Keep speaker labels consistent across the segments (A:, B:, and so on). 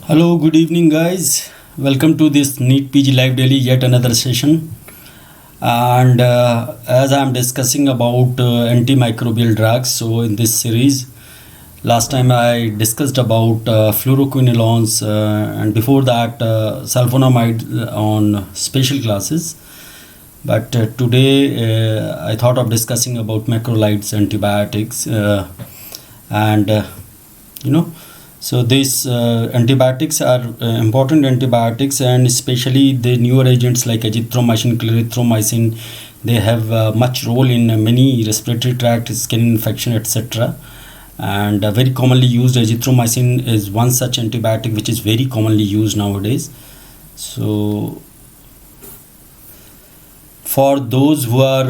A: Hello, good evening, guys. Welcome to this NEET PG Live Daily, yet another session. And as I'm discussing about antimicrobial drugs, so in this series, last time I discussed about fluoroquinolones, and before that, sulfonamide on special classes. But today, I thought of discussing about macrolides, antibiotics, and you know. So these antibiotics are important antibiotics, and especially the newer agents like azithromycin, clarithromycin. They have much role in many respiratory tract, skin infection, etc. And very commonly used azithromycin is one such antibiotic which is very commonly used nowadays. So for those who are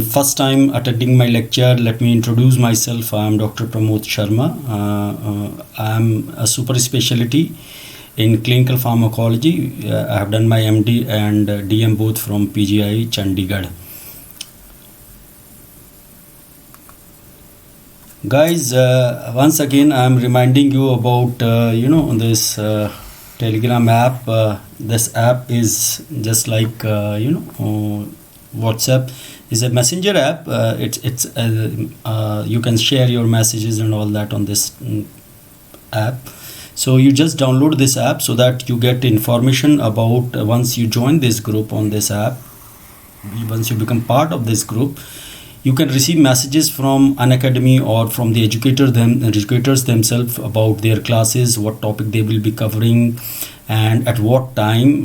A: first time attending my lecture, let me introduce myself. I am Dr. Pramod Sharma. I am a super specialty in clinical pharmacology. I have done my MD and DM both from PGI Chandigarh. Guys, once again I am reminding you about this Telegram app. This app is just like WhatsApp is a messenger app. You can share your messages and all that on this app. So you just download this app so that you get information about once you join this group on this app. Once you become part of this group, you can receive messages from Unacademy or from the educators themselves about their classes, what topic they will be covering, and at what time.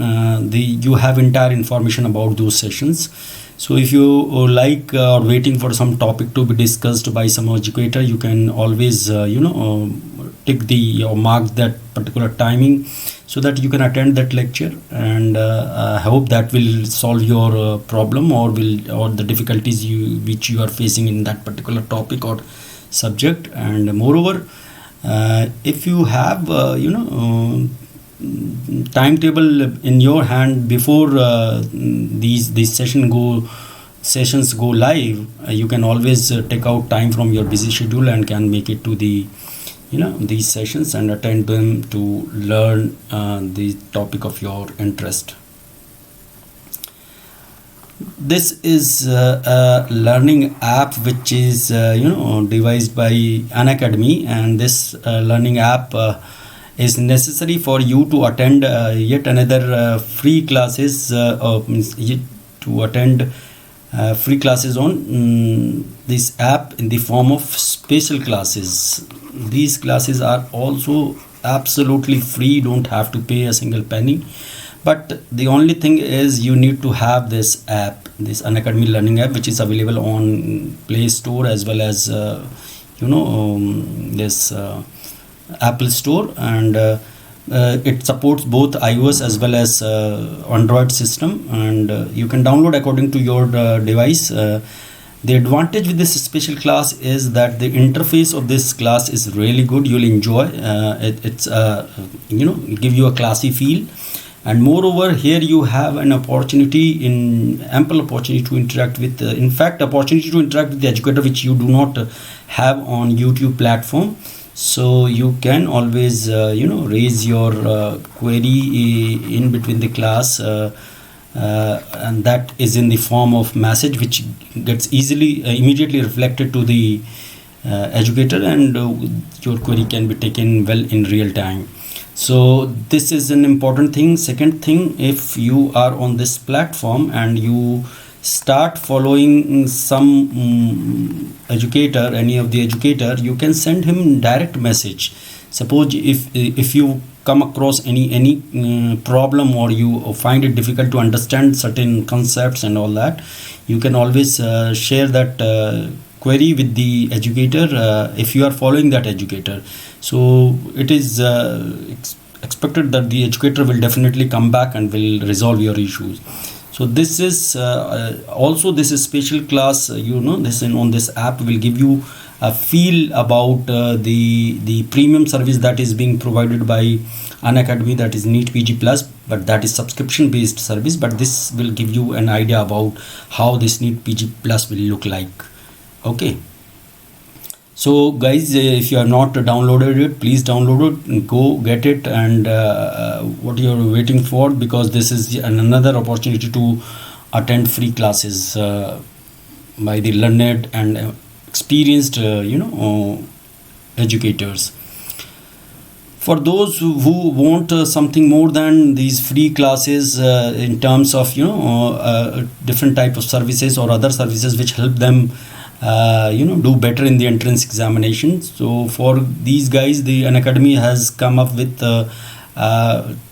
A: You have entire information about those sessions. So if you like waiting for some topic to be discussed by some educator, you can always tick or mark that particular timing so that you can attend that lecture, and I hope that will solve your problem or the difficulties which you are facing in that particular topic or subject. And moreover, if you have timetable in your hand before these sessions go live, you can always take out time from your busy schedule and can make it to these sessions and attend them to learn the topic of your interest. This is a learning app which is devised by Unacademy, and this learning app is necessary for you to attend yet another free classes to attend free classes on this app in the form of special classes. These classes are also absolutely free, don't have to pay a single penny, but the only thing is you need to have this app, this Unacademy learning app, which is available on Play Store as well as this Apple Store, and it supports both iOS as well as Android system, and you can download according to your device. The advantage with this special class is that the interface of this class is really good. You'll enjoy it's give you a classy feel, and moreover here you have an ample opportunity to interact with opportunity to interact with the educator, which you do not have on YouTube platform. So you can always raise your query in between the class, and that is in the form of message which gets immediately reflected to the educator, and your query can be taken well in real time. So this is an important thing. Second thing, if you are on this platform and you start following some educator, any of the educator, you can send him direct message. Suppose if you come across any problem, or you find it difficult to understand certain concepts and all that, you can always share that query with the educator if you are following that educator. So it is expected that the educator will definitely come back and will resolve your issues. So this is also this is special class. This on this app will give you a feel about the premium service that is being provided by Unacademy, that is NEET PG Plus, but that is subscription based service. But this will give you an idea about how this NEET PG Plus will look like. Okay. So guys, if you have not downloaded it, please download it, go get it, and what you're waiting for, because this is another opportunity to attend free classes by the learned and experienced educators. For those who want something more than these free classes in terms of different type of services or other services which help them do better in the entrance examination. So for these guys, the Unacademy has come up with a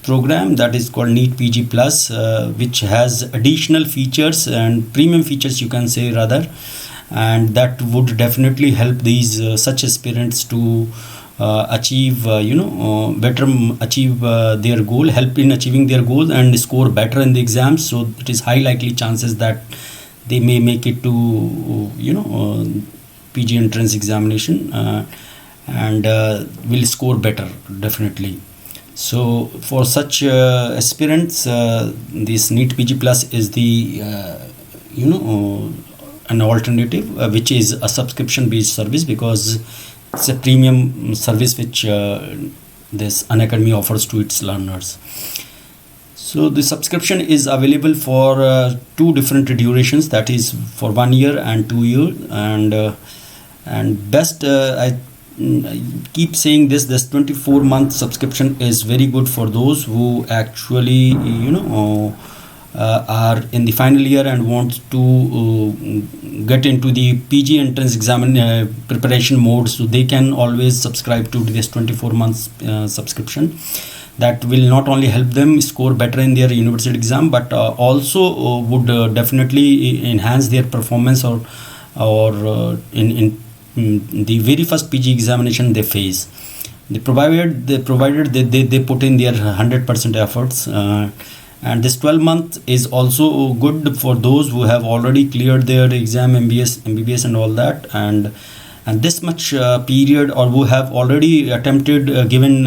A: program that is called NEET PG Plus, which has additional features and premium features, you can say rather, and that would definitely help these such aspirants to achieve achieve their goal, help in achieving their goal and score better in the exams. So it is high likely chances that they may make it to PG entrance examination and will score better definitely. So for such aspirants, this NEET PG Plus is the an alternative, which is a subscription based service, because it's a premium service which this Unacademy offers to its learners. So the subscription is available for two different durations, that is for 1 year and 2 years, and best I keep saying this 24-month subscription is very good for those who actually are in the final year and want to get into the PG entrance exam preparation mode. So they can always subscribe to this 24 months subscription. That will not only help them score better in their university exam, but also would definitely enhance their performance or in the very first PG examination they face. Provided they put in their 100% efforts. And this 12-month is also good for those who have already cleared their exam, MBBS and all that, and this much period, or who have already attempted given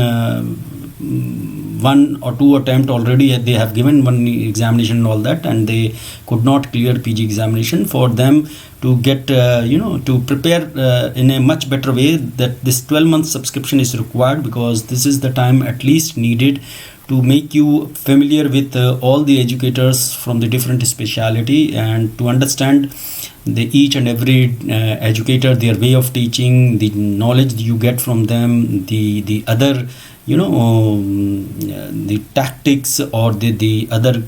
A: 1 or 2 attempt already, they have given one examination and all that, and they could not clear PG examination. For them to get to prepare in a much better way, that this 12-month subscription is required, because this is the time at least needed to make you familiar with all the educators from the different speciality, and to understand each and every educator, their way of teaching, the knowledge you get from them, the other the tactics, or the other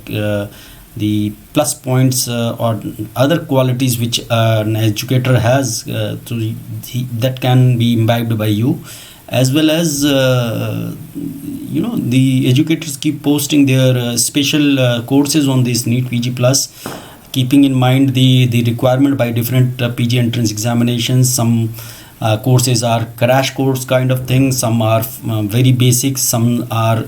A: the plus points or other qualities which an educator has that can be imbibed by you, as well as the educators keep posting their special courses on this NEET PG Plus, keeping in mind the requirement by different PG entrance examinations. Some courses are crash course kind of thing, some are very basic, some are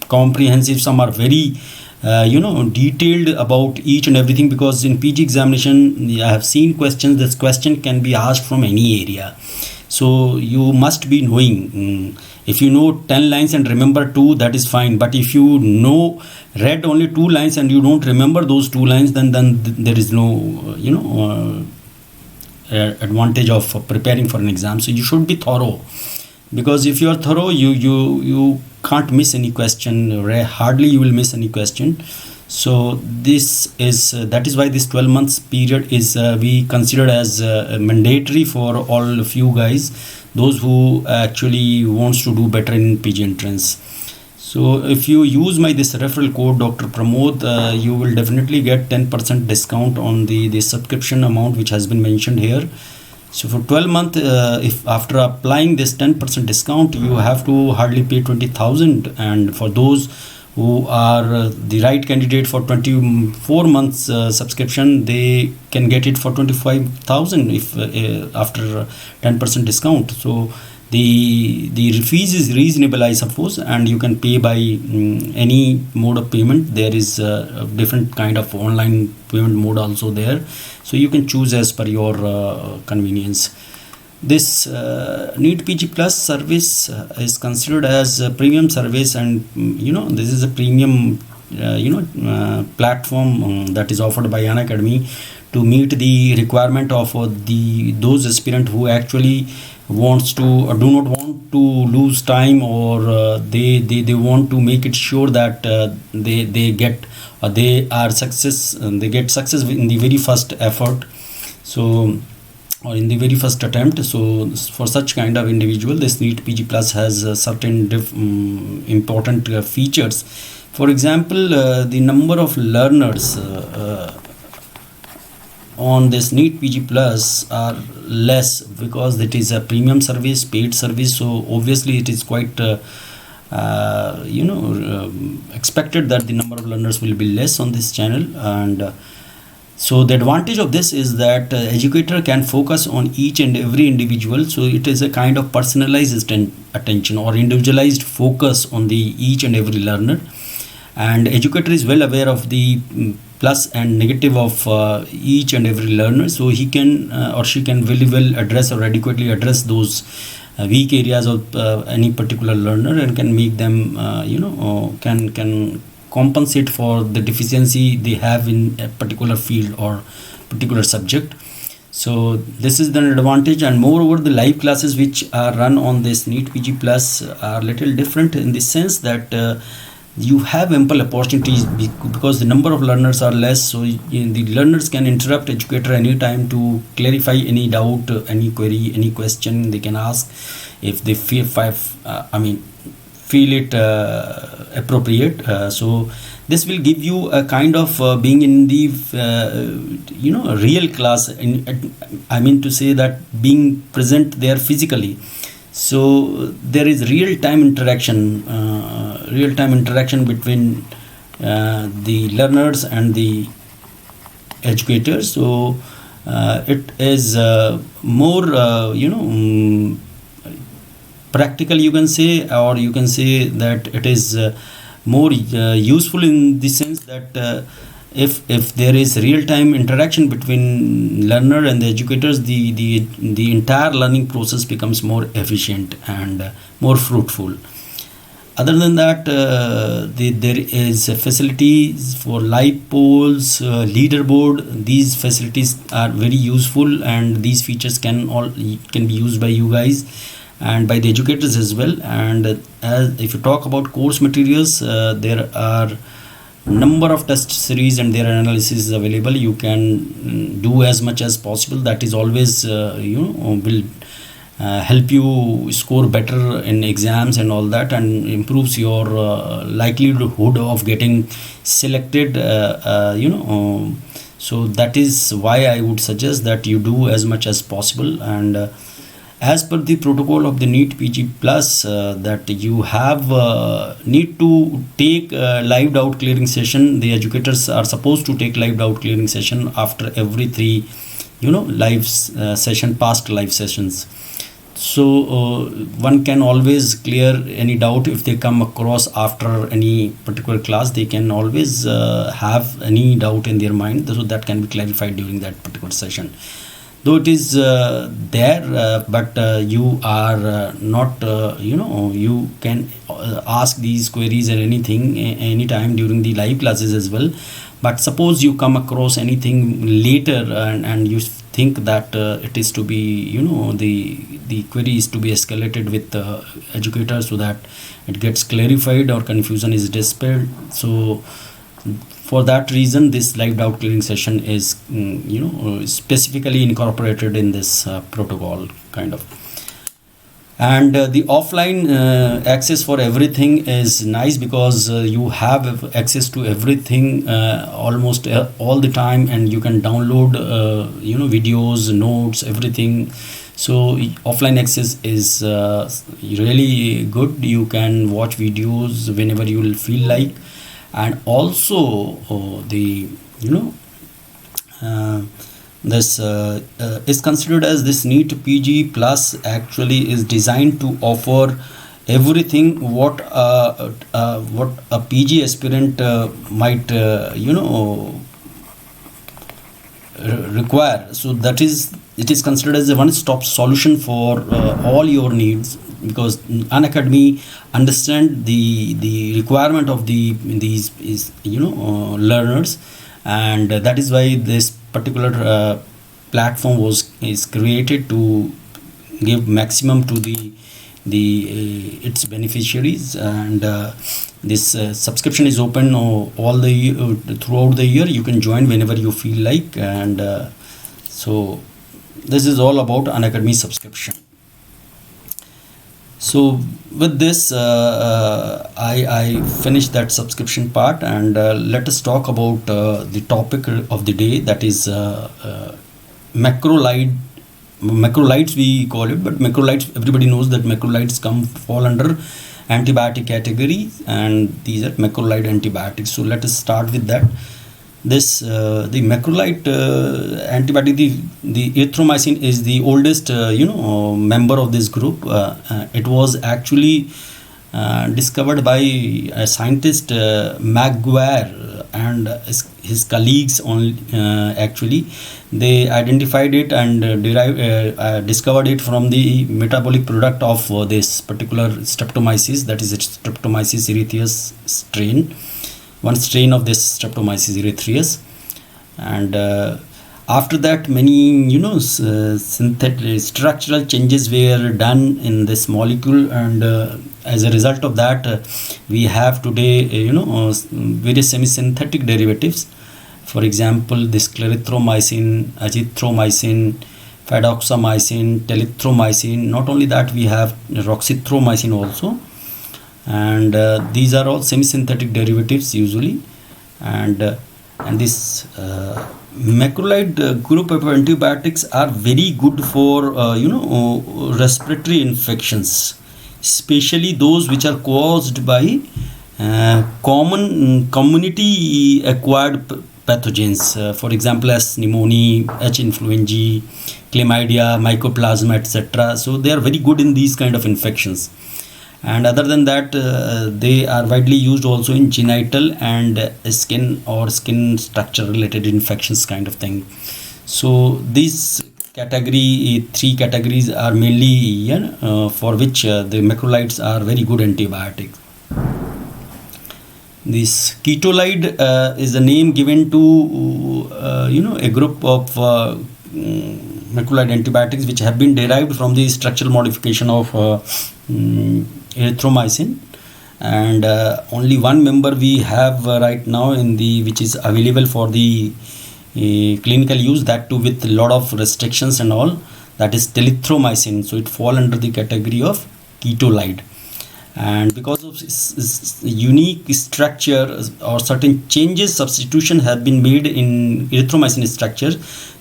A: comprehensive, some are very detailed about each and everything, because in PG examination I have seen questions, this question can be asked from any area. So you must be knowing. If you know 10 lines and remember 2, that is fine. But if you read only 2 lines and you don't remember those 2 lines, then there is no advantage of preparing for an exam. So you should be thorough, because if you are thorough, you can't miss any question. Hardly you will miss any question. So that is why this 12 months period is we considered as mandatory for all of you guys, those who actually wants to do better in PG entrance. So if you use this referral code Dr. Pramod, you will definitely get 10% discount on the subscription amount which has been mentioned here. So for 12 months, if after applying this 10% discount, you have to hardly pay 20,000, and for those who are the right candidate for 24 months subscription, they can get it for 25,000 if after 10% discount. So the fees is reasonable, I suppose, and you can pay by any mode of payment. There is a different kind of online payment mode also there, so you can choose as per your convenience. This NEET PG Plus service is considered as a premium service, and this is a premium platform that is offered by Unacademy to meet the requirement of the those aspirant who actually wants to or do not want to lose time, or they want to make it sure that they get they are success, they get success in the very first effort, so or in the very first attempt. So for such kind of individual, this NEET PG Plus has certain important features. For example, the number of learners on this NEET PG Plus are less because it is a premium service, paid service. So obviously it is quite expected that the number of learners will be less on this channel. And so the advantage of this is that educator can focus on each and every individual. So it is a kind of personalized attention or individualized focus on the each and every learner, and educator is well aware of the plus and negative of each and every learner, so he can or she can very well address or adequately address those weak areas of any particular learner, and can make them can compensate for the deficiency they have in a particular field or particular subject. So this is the advantage. And moreover, the live classes which are run on this NEET PG Plus are little different in the sense that you have ample opportunities because the number of learners are less, so the learners can interrupt educator anytime to clarify any doubt, any query, any question they can ask if they feel it appropriate. So this will give you a kind of being in the real class, I mean to say that being present there physically. So there is real-time interaction between the learners and the educators. So it is more practical, you can say, or you can say that it is more useful in the sense that if there is real-time interaction between learner and the educators, the entire learning process becomes more efficient and more fruitful. Other than that, there is facilities for live polls, leaderboard. These facilities are very useful, and these features can be used by you guys and by the educators as well. And if you talk about course materials, there are number of test series and their analysis is available. You can do as much as possible. That is always will help you score better in exams and all that, and improves your likelihood of getting selected. So that is why I would suggest that you do as much as possible. And as per the protocol of the NEET PG Plus, that you have need to take live doubt clearing session. The educators are supposed to take live doubt clearing session after every 3 live past live sessions. So one can always clear any doubt if they come across after any particular class. They can always have any doubt in their mind, so that can be clarified during that particular session. Though it is there, but you are not, you can ask these queries or anything anytime during the live classes as well. But suppose you come across anything later and you think that it is to be, the query is to be escalated with the educator so that it gets clarified or confusion is dispelled. So for that reason, this live doubt clearing session is specifically incorporated in this protocol kind of. And the offline access for everything is nice because you have access to everything almost all the time, and you can download videos, notes, everything. So offline access is really good. You can watch videos whenever you will feel like. And also this is considered as this NEET PG Plus actually is designed to offer everything what a PG aspirant might require. So that is, it is considered as a one-stop solution for all your needs, because Unacademy understand the requirement of these learners, and that is why this particular platform is created to give maximum to the its beneficiaries, and this subscription is open all the throughout the year. You can join whenever you feel like, and so this is all about Unacademy subscription. So with this I finished that subscription part, and let us talk about the topic of the day, that is macrolides we call it, but macrolides, everybody knows that macrolides fall under antibiotic category, and these are macrolide antibiotics. So let us start with that. This the macrolide antibiotic, the erythromycin is the oldest member of this group. It was actually discovered by a scientist Maguire and his colleagues. Actually they identified it and discovered it from the metabolic product of this particular Streptomyces, that is Streptomyces erythraeus strain, one strain of this Streptomyces erythraeus. And after that, many synthetic structural changes were done in this molecule, and as a result of that we have today various semi-synthetic derivatives. For example, this clarithromycin, azithromycin, fidaxomicin, telithromycin. Not only that, we have roxithromycin also, and these are all semi-synthetic derivatives usually. And this macrolide group of antibiotics are very good for respiratory infections, especially those which are caused by common community acquired pathogens, for example as pneumonia, H. influenzae, chlamydia, mycoplasma, etc. So they are very good in these kind of infections. And other than that, they are widely used also in genital and skin or skin structure related infections kind of thing. So these three categories are mainly for which the macrolides are very good antibiotics. This ketolide is the name given to a group of macrolide antibiotics which have been derived from the structural modification of erythromycin, and only one member we have right now in the which is available for the clinical use, that too with a lot of restrictions and all, that is telithromycin. So it fall under the category of ketolide. And because of its unique structure or certain changes, substitution have been made in erythromycin structure.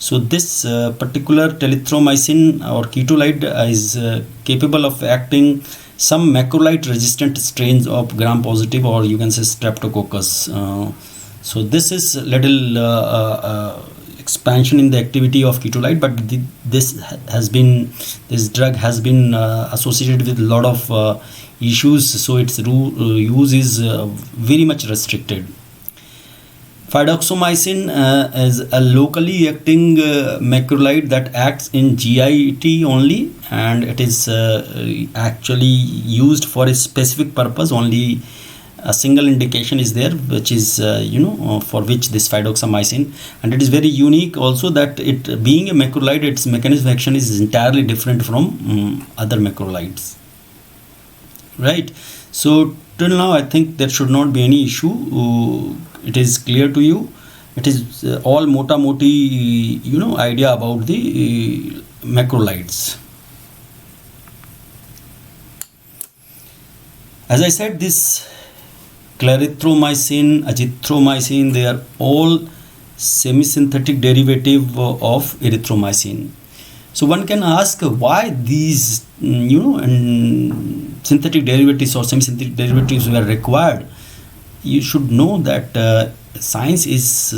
A: So this particular telithromycin or ketolide is capable of acting some macrolide resistant strains of gram positive, or you can say streptococcus. So this is little expansion in the activity of ketolide, but this drug has been associated with a lot of issues, so its use is very much restricted. Fidaxomicin is a locally acting macrolide that acts in GIT only, and it is actually used for a specific purpose. Only a single indication is there, which is for which this fidaxomicin, and it is very unique also that it being a macrolide, its mechanism of action is entirely different from other macrolides. Right. So till now I think there should not be any issue. It is clear to you. It is all mota moti idea about the macrolides. As I said, this clarithromycin, azithromycin, they are all semi-synthetic derivative of erythromycin. So one can ask why these synthetic derivatives or semi-synthetic derivatives were required. You should know that science is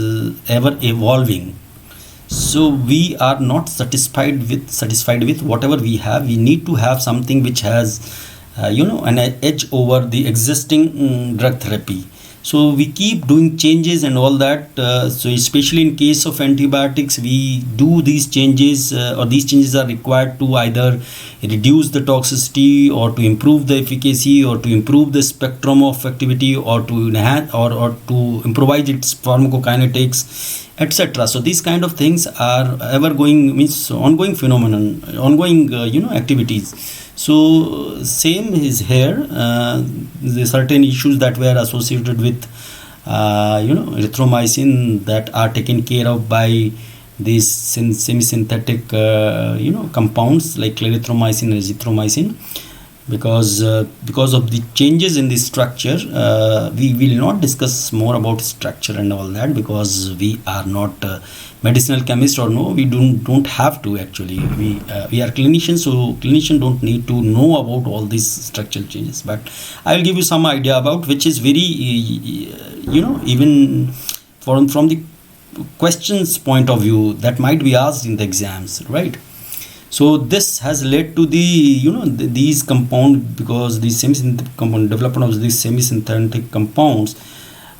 A: ever evolving. So we are not satisfied with whatever we have. We need to have something which has an edge over the existing drug therapy. So we keep doing changes and all that. So especially in case of antibiotics, we do these changes, or these changes are required to either reduce the toxicity or to improve the efficacy or to improve the spectrum of activity or to enhance or to improvise its pharmacokinetics, etc. So these kind of things are ever going, means ongoing phenomenon, ongoing activities. So same is here. The certain issues that were associated with erythromycin that are taken care of by these semi-synthetic compounds like clarithromycin and azithromycin. Because of the changes in the structure, we will not discuss more about structure and all that, because we are not medicinal chemists, or no, we don't have to. Actually, we are clinicians, so clinicians don't need to know about all these structural changes, but I will give you some idea about, which is very even from the questions point of view that might be asked in the exams, right? So this has led to these compound, because the semi-synthetic compound development of these semi-synthetic compounds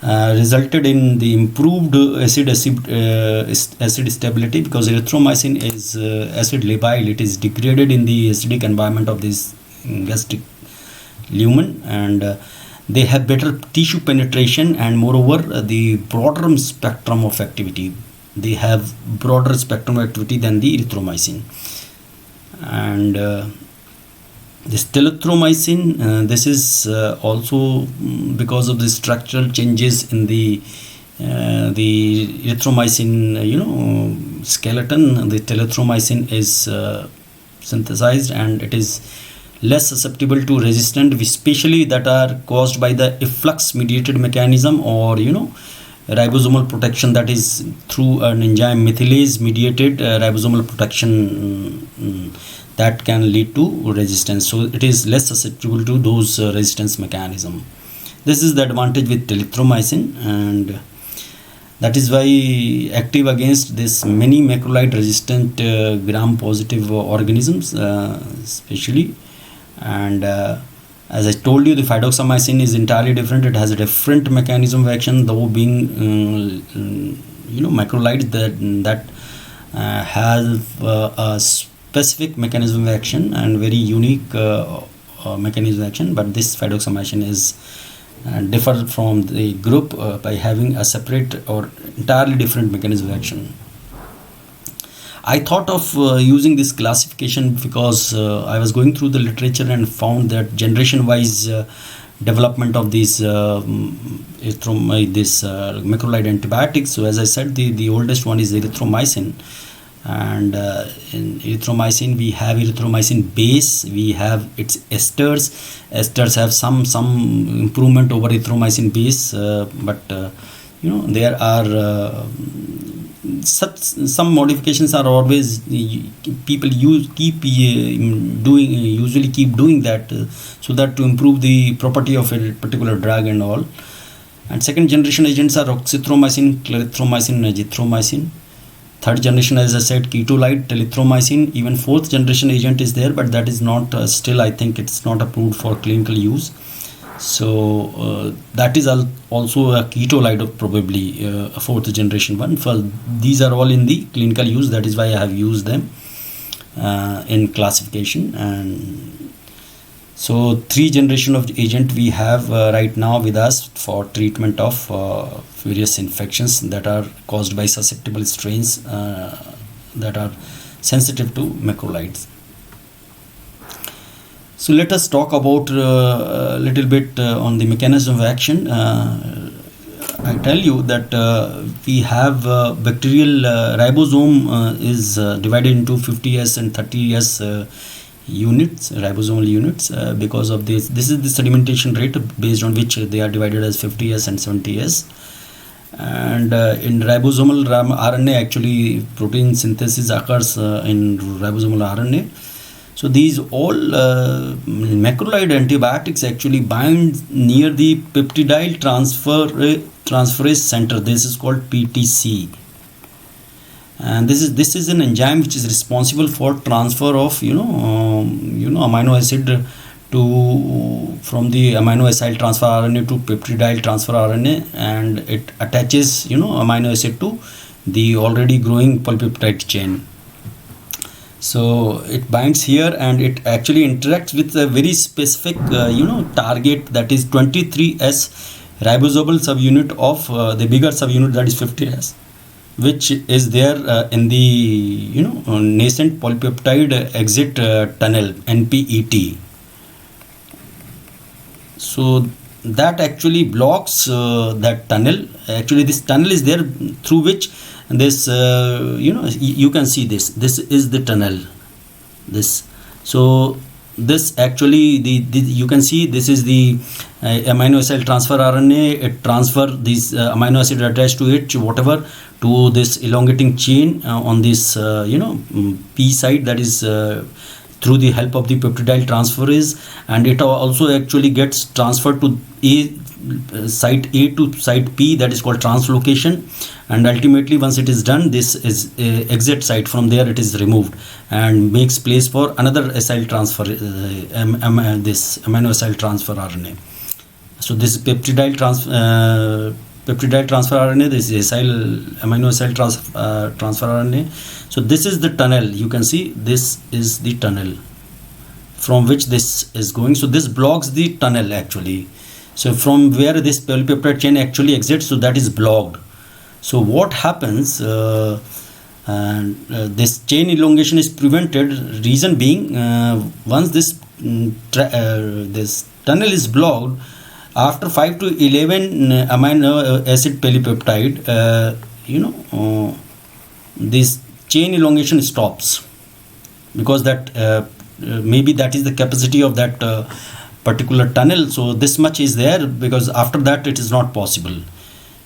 A: resulted in the improved acid stability, because erythromycin is acid labile. It is degraded in the acidic environment of this gastric lumen, and they have better tissue penetration, and moreover the broader spectrum of activity. They have broader spectrum of activity than the erythromycin. And this telithromycin, this is also because of the structural changes in the erythromycin skeleton. The telithromycin is synthesized, and it is less susceptible to resistant, especially that are caused by the efflux mediated mechanism, or ribosomal protection, that is through an enzyme methylase mediated ribosomal protection, that can lead to resistance. So it is less susceptible to those resistance mechanism. This is the advantage with telithromycin, and that is why active against this many macrolide resistant gram positive organisms, especially. And as I told you, the fidaxomicin is entirely different. It has a different mechanism of action, though being macrolides that have a specific mechanism of action and very unique mechanism of action. But this fidaxomicin is different from the group by having a separate or entirely different mechanism of action. I thought of using this classification because I was going through the literature and found that generation-wise development of these macrolide antibiotics. So as I said, the oldest one is erythromycin, and in erythromycin we have erythromycin base, we have its esters. Esters have some improvement over erythromycin base, but there are some modifications are always, people usually keep doing that, so that to improve the property of a particular drug and all. And second generation agents are oxythromycin, clarithromycin, and azithromycin. Third generation, as I said, ketolide, telithromycin. Even fourth generation agent is there, but that is not still, I think it's not approved for clinical use. So that is also a ketolide of probably a fourth generation one. For these are all in the clinical use. That is why I have used them in classification. And so 3 generation of agent we have right now with us for treatment of various infections that are caused by susceptible strains that are sensitive to macrolides. So let us talk about a little bit on the mechanism of action. I tell you that we have bacterial ribosome is divided into 50S and 30S units, ribosomal units, because of this. This is the sedimentation rate based on which they are divided as 50S and 70S. And in ribosomal RNA, actually protein synthesis occurs in ribosomal RNA. So these all macrolide antibiotics actually bind near the peptidyl transferase center. This is called PTC, and this is an enzyme which is responsible for transfer of amino acid to from the amino acyl transfer RNA to peptidyl transfer RNA, and it attaches amino acid to the already growing polypeptide chain. So it binds here and it actually interacts with a very specific target, that is 23S ribosomal subunit of the bigger subunit, that is 50S, which is there in the nascent polypeptide exit tunnel, NPET. So that actually blocks that tunnel. Actually this tunnel is there through which this you can see this is the tunnel, this. So this actually the you can see this is the amino acid transfer RNA. It transfer these amino acid attached to it, whatever, to this elongating chain on this P side, that is through the help of the peptidyl transferase, and it also actually gets transferred to site A to site P, that is called translocation, and ultimately once it is done, this is exit site. From there it is removed and makes place for another acyl transfer, this amino acyl transfer RNA. So this peptidyl transfer RNA, this is amino acyl transfer RNA. So this is the tunnel, you can see this is the tunnel from which this is going. So this blocks the tunnel actually. So from where this polypeptide chain actually exits, so that is blocked. So what happens, this chain elongation is prevented, reason being once this this tunnel is blocked, after 5 to 11 amino acid polypeptide, this chain elongation stops, because that maybe that is the capacity of that particular tunnel. So this much is there, because after that it is not possible,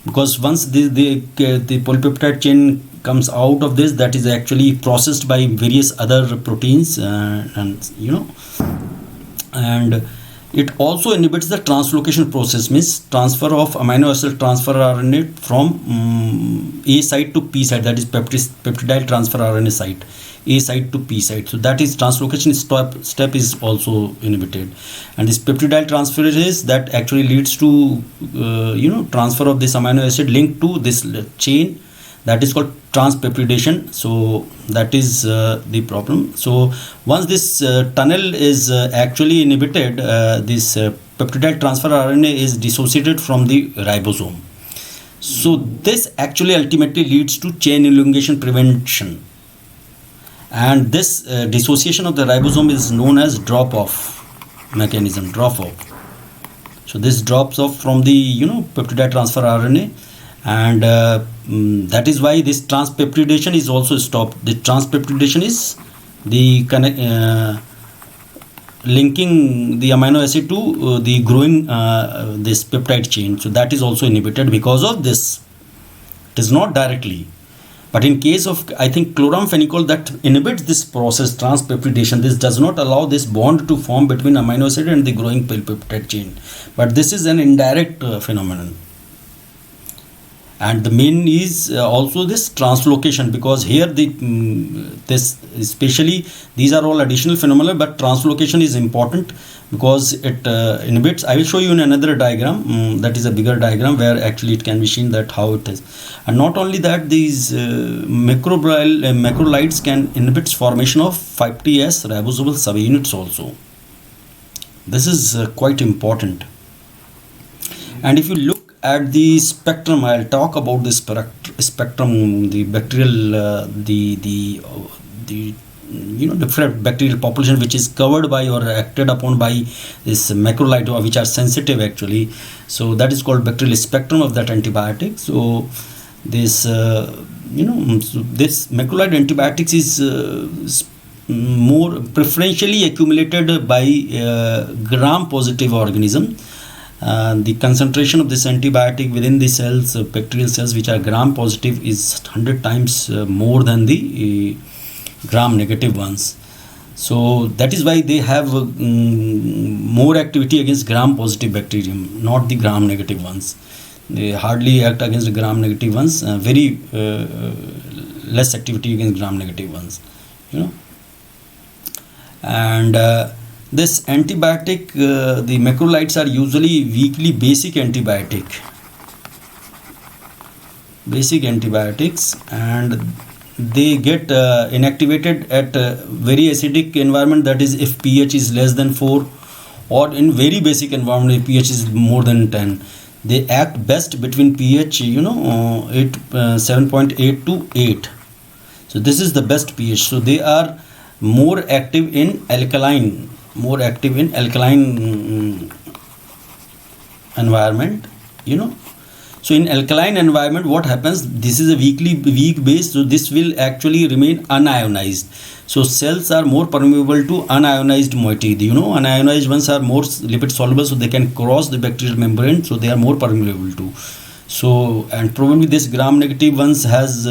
A: because once the polypeptide chain comes out of this, that is actually processed by various other proteins, and it also inhibits the translocation process, means transfer of amino acid transfer RNA from A site to P site, that is peptidyl transfer RNA site, A site to P site. So that is translocation step is also inhibited, and this peptidyl transferase that actually leads to transfer of this amino acid linked to this chain, that is called transpeptidation. So that is the problem. So once this tunnel is actually inhibited, this peptidyl transfer RNA is dissociated from the ribosome. So this actually ultimately leads to chain elongation prevention, and this dissociation of the ribosome is known as drop-off mechanism, drop-off. So this drops off from the peptidyle transfer RNA, and that is why this transpeptidation is also stopped. The transpeptidation is the linking the amino acid to the growing this peptide chain. So that is also inhibited because of this. It is not directly, but in case of, I think, chloramphenicol, that inhibits this process, transpeptidation. This does not allow this bond to form between amino acid and the growing peptide chain, but this is an indirect phenomenon. And the main is also this translocation, because here this especially, these are all additional phenomena, but translocation is important because it inhibits. I will show you in another diagram, that is a bigger diagram, where actually it can be seen that how it is. And not only that, these macrolides can inhibit formation of 50S ribosomal subunits also. This is quite important. And if you look at the spectrum, I'll talk about this spectrum, the bacterial, the different bacterial population which is covered by or acted upon by this macrolide, or which are sensitive actually. So that is called bacterial spectrum of that antibiotic. So this this macrolide antibiotics is more preferentially accumulated by gram positive organism. The concentration of this antibiotic within the cells, bacterial cells which are gram positive, is 100 times more than the gram negative ones. So that is why they have more activity against gram positive bacterium, not the gram negative ones. They hardly act against the gram negative ones, very less activity against gram negative ones, And This antibiotic, the macrolides are usually weekly basic antibiotics, and they get inactivated at a very acidic environment, that is if pH is less than 4, or in very basic environment if pH is more than 10. They act best between pH 7.8 to 8. So this is the best pH. So they are more active in alkaline environment. So in alkaline environment, what happens, this is a weak base, so this will actually remain unionized. So cells are more permeable to unionized moiety. Unionized ones are more lipid soluble, so they can cross the bacterial membrane, so they are more permeable to. So, and probably this gram negative ones have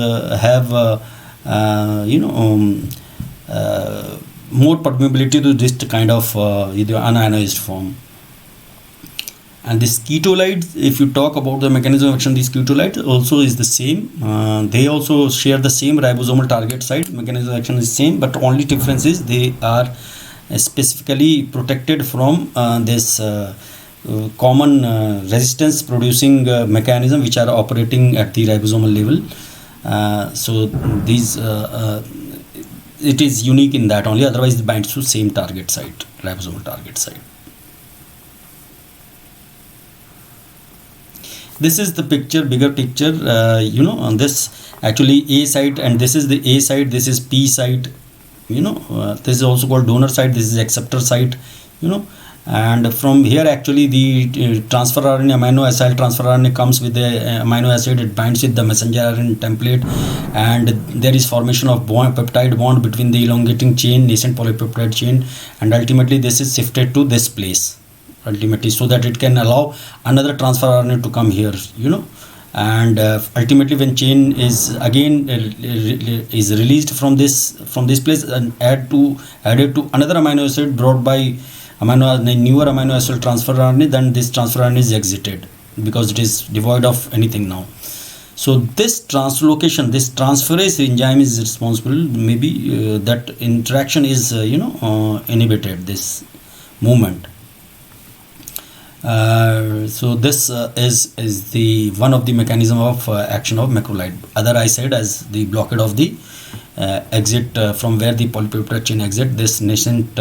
A: more permeability to this kind of unionized form. And this ketolides, if you talk about the mechanism of action, these ketolides also is the same. They also share the same ribosomal target site. Mechanism of action is same, but only difference is they are specifically protected from this common resistance producing mechanism which are operating at the ribosomal level. So these it is unique in that only, otherwise it binds to same target site, ribosomal target site. This is the bigger picture. On this actually A site, and this is the A site, this is P site. This is also called donor site, this is acceptor site. And from here actually the transfer RNA, amino acid transfer RNA comes with the amino acid, it binds with the messenger RNA template, and there is formation of peptide bond between the elongating chain, nascent polypeptide chain, and ultimately this is shifted to this place ultimately, so that it can allow another transfer RNA to come here, and ultimately when chain is again is released from this place and added to another amino acid brought by newer amino acid transfer RNA, then this transfer RNA is exited because it is devoid of anything now. So this translocation, this transferase enzyme is responsible, maybe that interaction is inhibited, this movement. So this is the one of the mechanism of action of macrolide. Other I said as the blockade of the exit from where the polypeptide chain exit, this nascent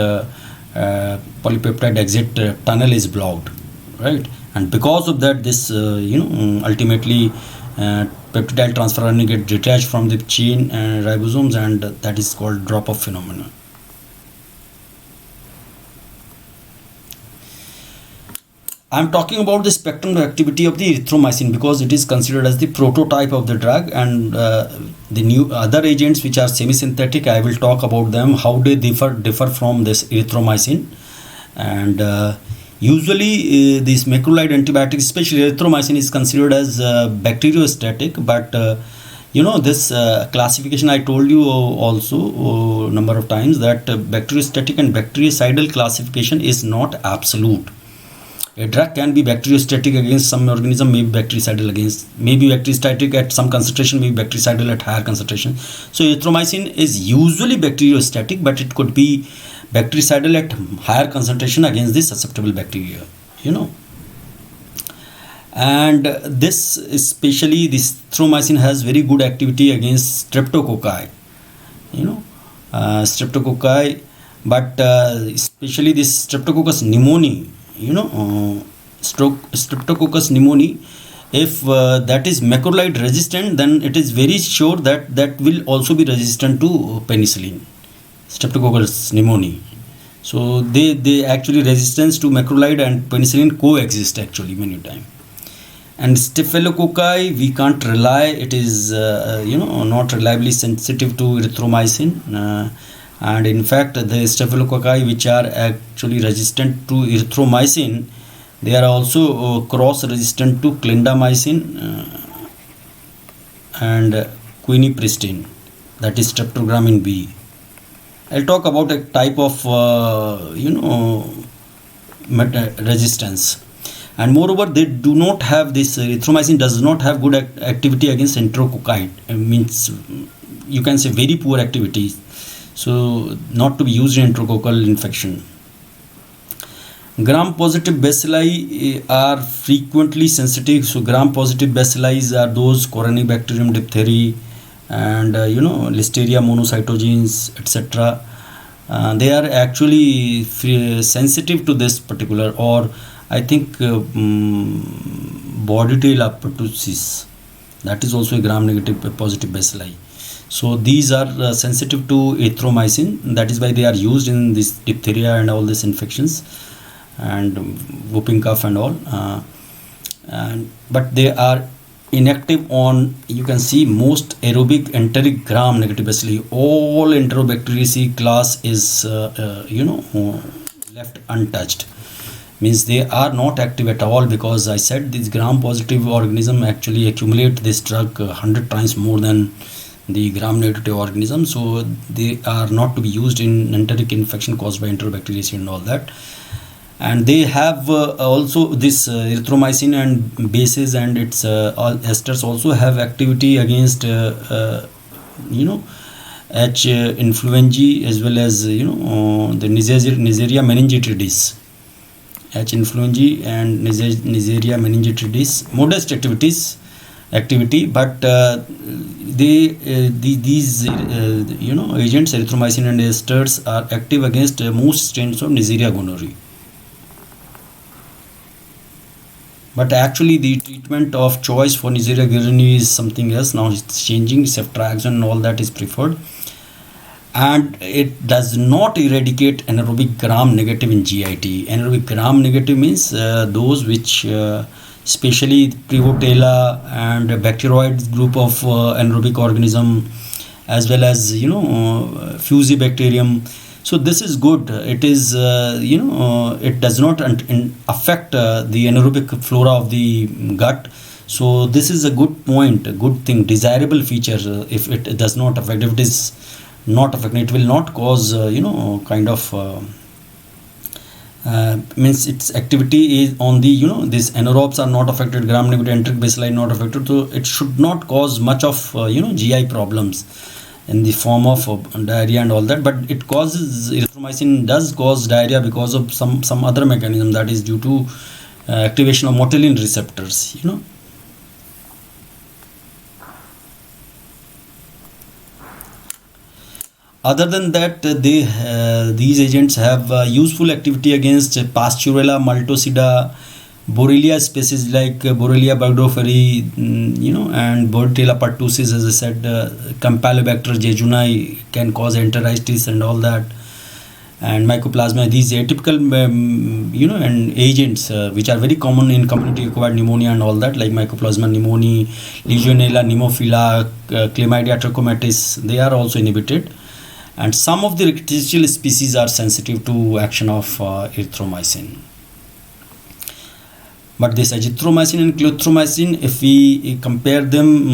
A: polypeptide exit tunnel is blocked, right? And because of that, this ultimately peptide transfer RNA get detached from the chain ribosomes, and that is called drop off phenomenon. I'm talking about the spectrum of activity of the erythromycin because it is considered as the prototype of the drug, and the new other agents which are semi-synthetic, I will talk about them, how they differ from this erythromycin. And usually these macrolide antibiotics, especially erythromycin, is considered as bacteriostatic, but this classification I told you also number of times that bacteriostatic and bactericidal classification is not absolute. A drug can be bacteriostatic against some organism, maybe bactericidal at some concentration, maybe bactericidal at higher concentration. So erythromycin is usually bacteriostatic, but it could be bactericidal at higher concentration against the susceptible bacteria, And this, especially this erythromycin, has very good activity against streptococci, but especially this Streptococcus pneumoniae. Streptococcus pneumoniae, if that is macrolide resistant, then it is very sure that will also be resistant to penicillin, Streptococcus pneumoniae. So they actually resistance to macrolide and penicillin coexist actually many times. And staphylococci, we can't rely, it is not reliably sensitive to erythromycin. And in fact, the staphylococci which are actually resistant to erythromycin, they are also cross-resistant to clindamycin and quinipristine, that is streptogramin B. I'll talk about a type of resistance. And moreover, they do not have this, erythromycin does not have good activity against enterococci, means you can say very poor activity. So not to be used in enterococcal infection. Gram-positive bacilli are frequently sensitive. So gram-positive bacilli are those Corynebacterium diphtheria and Listeria monocytogenes, etc. They are actually sensitive to this particular, or I think Bordetella pertussis, that is also a gram-negative positive bacilli. So these are sensitive to erythromycin. That is why they are used in this diphtheria and all these infections and whooping cough and all. But they are inactive on, you can see, most aerobic enteric gram-negative bacilli. All Enterobacteriaceae class is left untouched. Means they are not active at all, because I said these gram-positive organism actually accumulate this drug 100 times more than the gram-negative organism. So they are not to be used in enteric infection caused by Enterobacteriaceae and all that. And they have also this erythromycin and bases and its all esters also have activity against H. influenzae as well as the Neisseria meningitidis. H. influenzae and Neisseria meningitidis, modest activity, but these agents, erythromycin and esters, are active against most strains of Neisseria gonorrhoeae. But actually the treatment of choice for Neisseria gonorrhoeae is something else. Now it's changing. Ceftriaxone and all that is preferred, and it does not eradicate anaerobic gram-negative in GIT. Anaerobic gram-negative means those which especially Prevotella and Bacteroides group of anaerobic organism, as well as Fusobacterium. So this is good. It is it does not affect the anaerobic flora of the gut. So this is a good point, a good thing, desirable feature. If it does not affect, if it is not affecting, it will not cause kind of means its activity is on the these anaerobes are not affected, gram-negative enteric bacilli not affected, so it should not cause much of GI problems in the form of diarrhea and all that. But it causes, erythromycin does cause diarrhea because of some other mechanism, that is due to activation of motilin receptors. Other than that, these agents have useful activity against Pasteurella multocida, Borrelia species like Borrelia burgdorferi, and Bordetella pertussis. As I said, Campylobacter jejuni can cause enteritis and all that, and Mycoplasma. These atypical and agents which are very common in community acquired pneumonia and all that, like Mycoplasma pneumoniae, Legionella pneumophila, Chlamydia trachomatis, they are also inhibited. And some of the rickettsial species are sensitive to action of erythromycin. But this azithromycin and clarithromycin, if we compare them,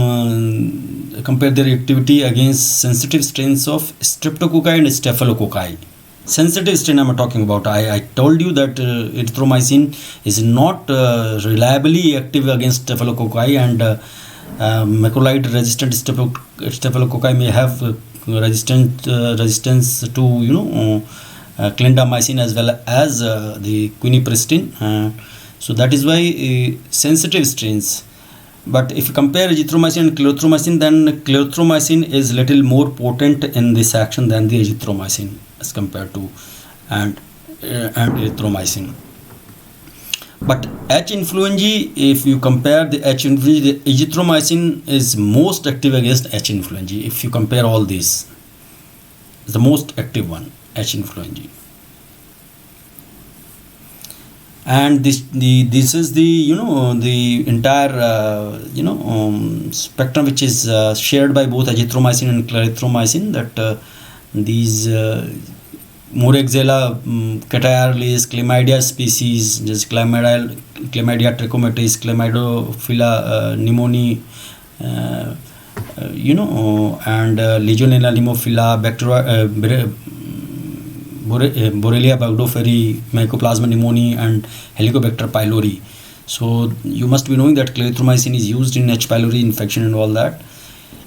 A: compare their activity against sensitive strains of Streptococci and Staphylococci. Sensitive strain I'm talking about. I told you that erythromycin is not reliably active against Staphylococci, and macrolide resistant Staphylococci may have resistance to clindamycin as well as the quinipristine. So that is why sensitive strains. But if you compare azithromycin and clarithromycin, then clarithromycin is little more potent in this action than the azithromycin as compared to and erythromycin. But H. influenzae, if you compare the H. influenzae, the azithromycin is most active against H. influenzae. If you compare all these, the most active one, H. influenzae. And this is the the entire spectrum which is shared by both azithromycin and clarithromycin, that these Moraxella catarrhalis, Chlamydia species, just Chlamydia trachomatis, Chlamydophila pneumoniae, and Legionella pneumophila, Borrelia burgdorferi, Mycoplasma pneumoniae, and Helicobacter pylori. So you must be knowing that clarithromycin is used in H. pylori infection and all that,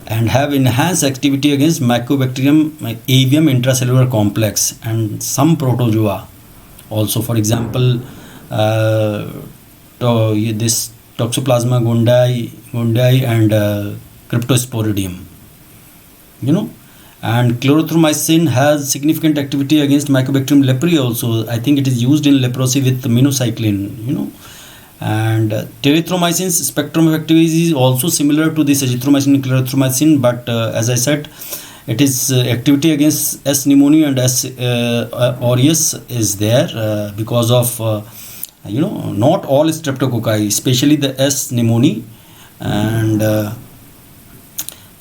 A: and have enhanced activity against Mycobacterium avium intracellular complex and some protozoa also. For example, uh, this Toxoplasma gondii and Cryptosporidium, you know. And clarithromycin has significant activity against Mycobacterium leprae also. I think it is used in leprosy with minocycline, you know. And erythromycin's spectrum of activity is also similar to this azithromycin and clarithromycin, but as I said, it is activity against S. pneumoniae and S. aureus is there because of not all streptococci, especially the S. pneumoniae, and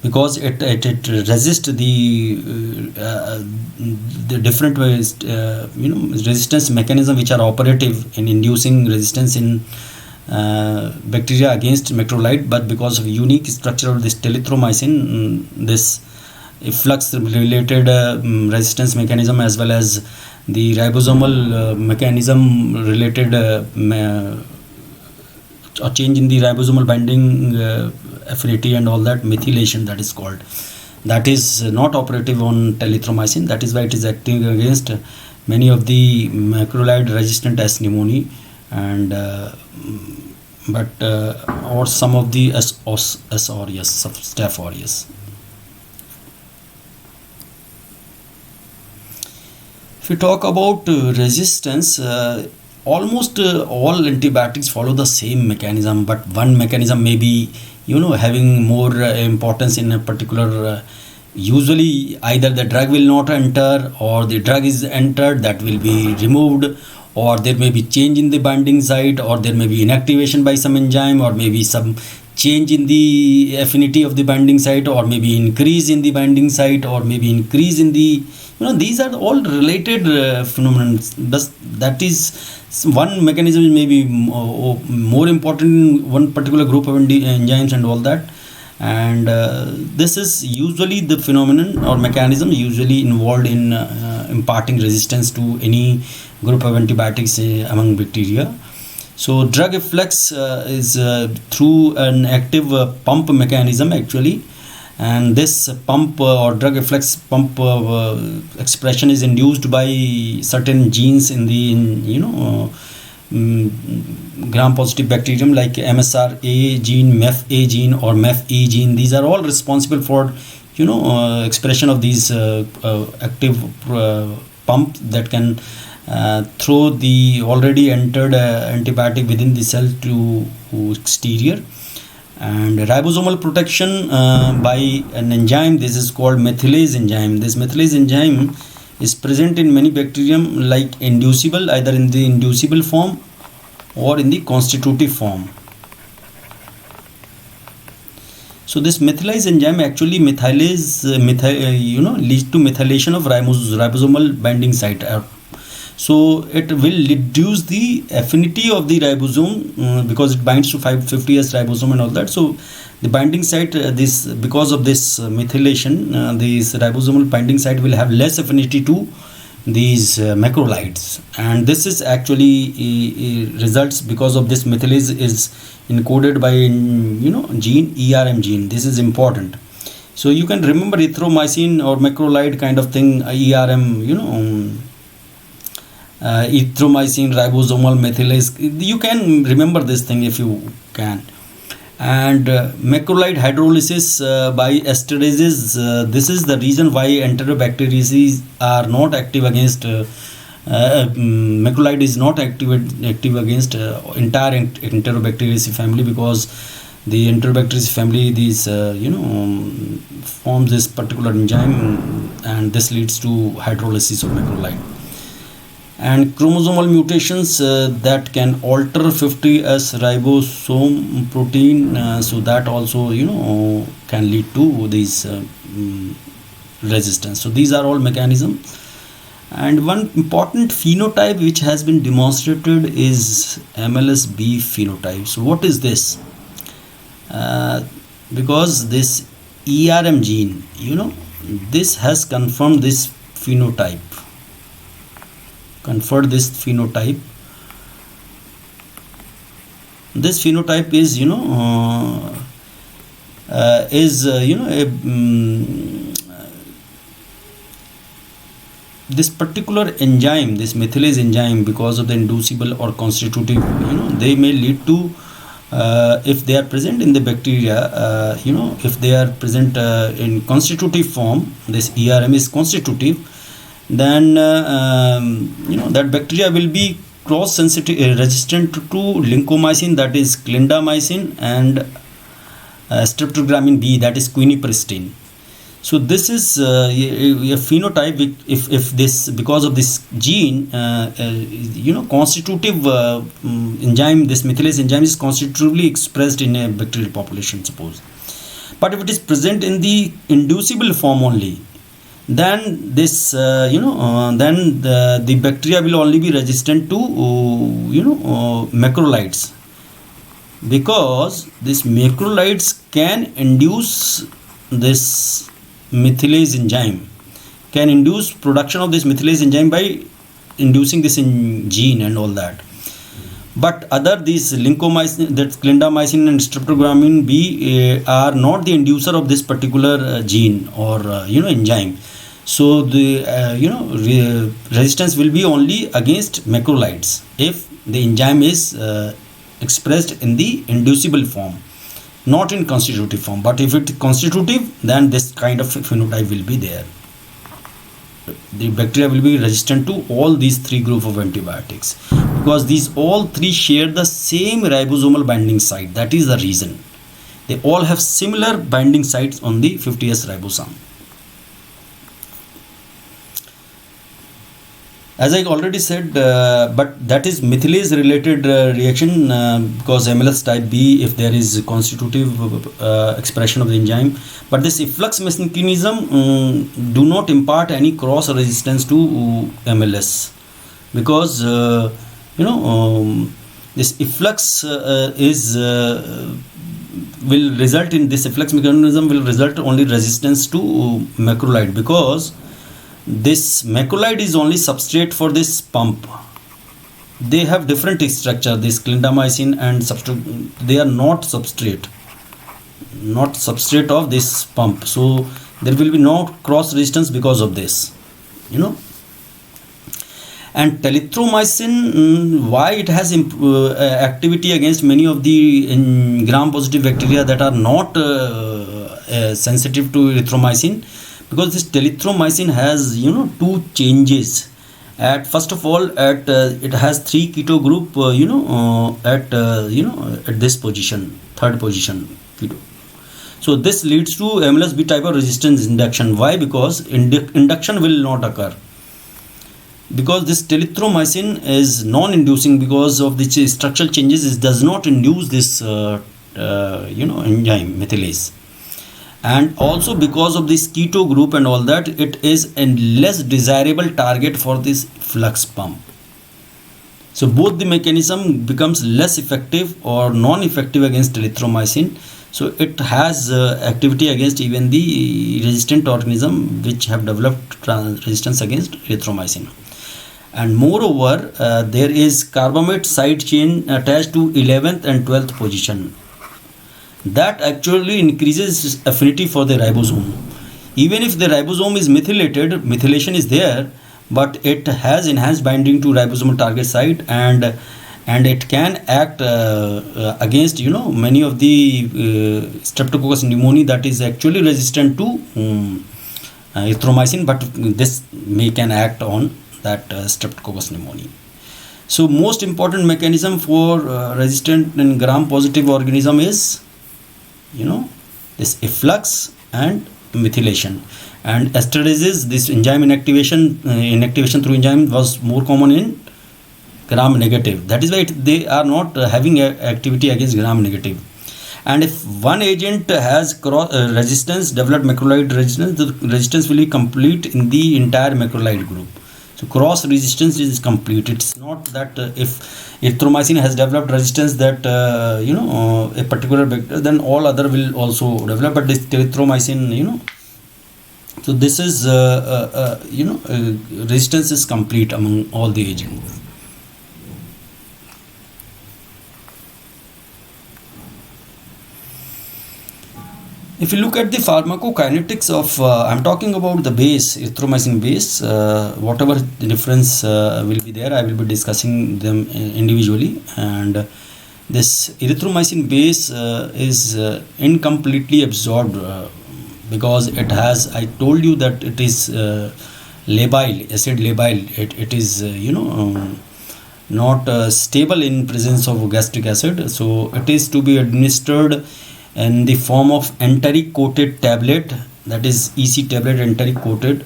A: because it resists the different ways, resistance mechanism which are operative in inducing resistance in bacteria against macrolide. But because of unique structure of this telithromycin, this efflux related resistance mechanism, as well as the ribosomal mechanism related a change in the ribosomal binding affinity and all that, methylation that is called, that is not operative on telithromycin. That is why it is acting against many of the macrolide resistant S. pneumoniae and or some of the S. aureus, Staph aureus. If we talk about resistance, almost all antibiotics follow the same mechanism, but one mechanism may be having more importance in a particular. Usually either the drug will not enter, or the drug is entered, that will be removed, or there may be change in the binding site, or there may be inactivation by some enzyme, or maybe some change in the affinity of the binding site, or maybe increase in the binding site, or maybe increase in the these are all related phenomena. That is one mechanism may be more important in one particular group of enzymes and all that. And this is usually the phenomenon or mechanism usually involved in imparting resistance to any group of antibiotics among bacteria. So drug efflux is through an active pump mechanism actually, and this pump or drug efflux pump expression is induced by certain genes in the gram positive bacterium, like MSRA gene, MEF-A gene, or MEF-E gene. These are all responsible for expression of these active pump that can throw the already entered antibiotic within the cell to exterior. And ribosomal protection by an enzyme, this is called methylase enzyme. This methylase enzyme is present in many bacterium, like inducible, either in the inducible form or in the constitutive form. So this methylase enzyme actually leads to methylation of ribosomal binding site. So it will reduce the affinity of the ribosome because it binds to 550S ribosome and all that. So the binding site, because of this methylation, this ribosomal binding site will have less affinity to these macrolides, and this is actually results because of this methylase is encoded by gene ERM gene. This is important. So you can remember erythromycin or macrolide kind of thing, ERM, erythromycin, ribosomal methylase. You can remember this thing if you can. And macrolide hydrolysis by esterases, this is the reason why enterobacteriaceae are not active against macrolide is not active against entire enterobacteriaceae family, because the enterobacteriaceae family forms this particular enzyme, and this leads to hydrolysis of macrolide. And chromosomal mutations that can alter 50S ribosome protein, so that also can lead to these resistance. So these are all mechanisms. And one important phenotype which has been demonstrated is MLSB phenotype. So what is this? Because this ERM gene, this has confirmed this phenotype. Conferred this phenotype. This phenotype is this particular enzyme, this methylase enzyme, because of the inducible or constitutive, they may lead to, if they are present in the bacteria, if they are present in constitutive form, this ERM is constitutive, then that bacteria will be cross sensitive, resistant to lincomycin, that is clindamycin, and streptogramin B, that is quinipristine. So this is a phenotype if this, because of this gene, constitutive enzyme, this methylase enzyme is constitutively expressed in a bacterial population, suppose. But if it is present in the inducible form only, then this then the bacteria will only be resistant to macrolides, because these macrolides can induce this methylase enzyme, can induce production of this methylase enzyme by inducing this gene and all that. But these lincomycin, that clindamycin and streptogramin B are not the inducer of this particular gene or enzyme. So the resistance will be only against macrolides if the enzyme is expressed in the inducible form, not in constitutive form. But if it is constitutive, then this kind of phenotype will be there. The bacteria will be resistant to all these three groups of antibiotics, because these all three share the same ribosomal binding site. That is the reason. They all have similar binding sites on the 50S ribosome. As I already said, but that is methylase related reaction, because MLS type B, if there is constitutive expression of the enzyme. But this efflux mechanism do not impart any cross resistance to MLS, because this efflux will result in, this efflux mechanism will result only resistance to macrolide, because this macrolide is only substrate for this pump. They have different structure, this clindamycin and they are not substrate of this pump. So there will be no cross resistance because of this, And telithromycin, why it has activity against many of the gram-positive bacteria that are not sensitive to erythromycin, because this telithromycin has two changes. At first of all, it has 3 keto group at this position, third position keto. So this leads to MLSB type of resistance induction. Why? Because induction will not occur, because this telithromycin is non-inducing. Because of the structural changes, it does not induce this enzyme methylase. And also because of this keto group and all that, it is a less desirable target for this flux pump. So both the mechanism becomes less effective or non-effective against telithromycin. So it has activity against even the resistant organism which have developed resistance against erythromycin. And moreover, there is carbamate side chain attached to 11th and 12th position. That actually increases affinity for the ribosome. Even if the ribosome is methylated, methylation is there, but it has enhanced binding to ribosomal target site, and it can act against many of the Streptococcus pneumoniae that is actually resistant to erythromycin, but this can act on that Streptococcus pneumoniae. So most important mechanism for resistant and gram-positive organism is this efflux and methylation. And esterases, this enzyme inactivation through enzyme was more common in gram negative. That is why they are not having activity against gram negative. And if one agent has resistance, developed macrolide resistance, the resistance will be complete in the entire macrolide group. So cross resistance is complete. It's not that if erythromycin has developed resistance that a particular bacteria, then all other will also develop. But this erythromycin, so this is resistance is complete among all the agents. If you look at the pharmacokinetics of, I'm talking about the base, erythromycin base, whatever the difference will be there, I will be discussing them individually. And this erythromycin base is incompletely absorbed because it has, I told you that it is labile, acid labile. It is, not stable in presence of gastric acid. So it is to be administered in the form of enteric coated tablet, that is EC tablet, enteric coated,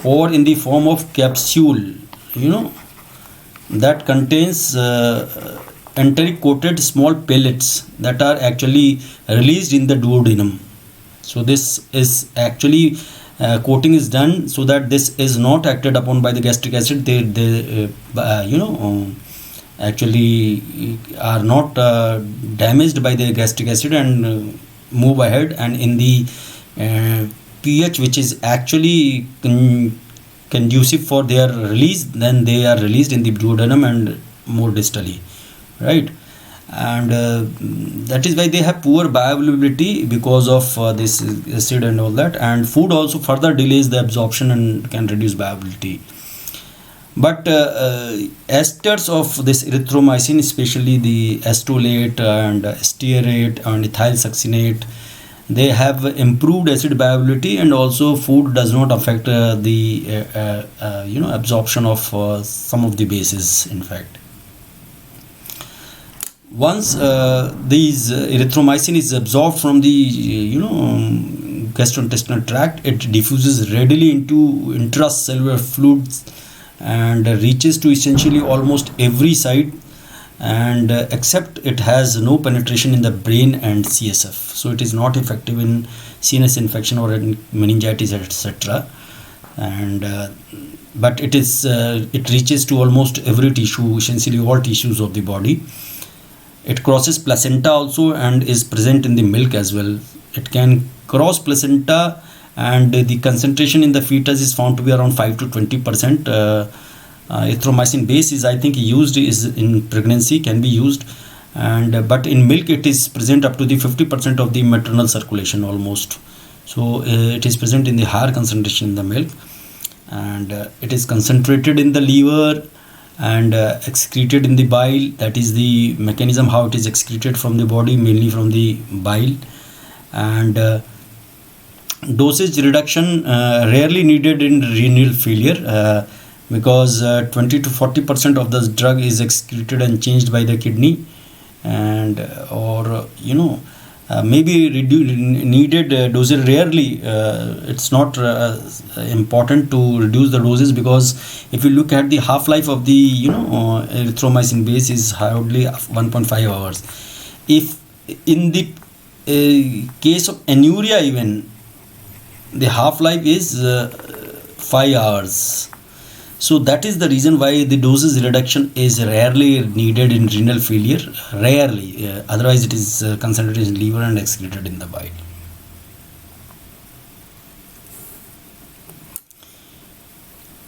A: or in the form of capsule, that contains enteric coated small pellets that are actually released in the duodenum. So this is actually coating is done so that this is not acted upon by the gastric acid. They actually are not damaged by the gastric acid and move ahead, and in the pH which is actually conducive for their release, then they are released in the duodenum and more distally, right? And that is why they have poor bioavailability because of this acid and all that, and food also further delays the absorption and can reduce bioavailability. But esters of this erythromycin, especially the estolate and stearate and ethyl succinate, they have improved acid bioavailability, and also food does not affect the absorption of some of the bases. In fact, once these erythromycin is absorbed from the gastrointestinal tract, it diffuses readily into intracellular fluids and reaches to essentially almost every site, and except it has no penetration in the brain and CSF, so it is not effective in CNS infection or in meningitis, etc. And but it reaches to almost every tissue, essentially all tissues of the body. It crosses placenta also and is present in the milk as well. It can cross placenta, and the concentration in the fetus is found to be around 5 to 20%. Erythromycin base is, I think, used is in pregnancy, can be used, and but in milk it is present up to the 50% of the maternal circulation almost. So it is present in the higher concentration in the milk, and it is concentrated in the liver and excreted in the bile. That is the mechanism how it is excreted from the body, mainly from the bile. And dosage reduction rarely needed in renal failure because 20 to 40% of this drug is excreted and changed by the kidney, and maybe needed dosage rarely. It's not important to reduce the doses, because if you look at the half-life of the erythromycin base is hardly 1.5 hours. If in the case of anuria, even the half-life is 5 hours. So that is the reason why the doses reduction is rarely needed in renal failure, rarely. Otherwise it is concentrated in liver and excreted in the bile.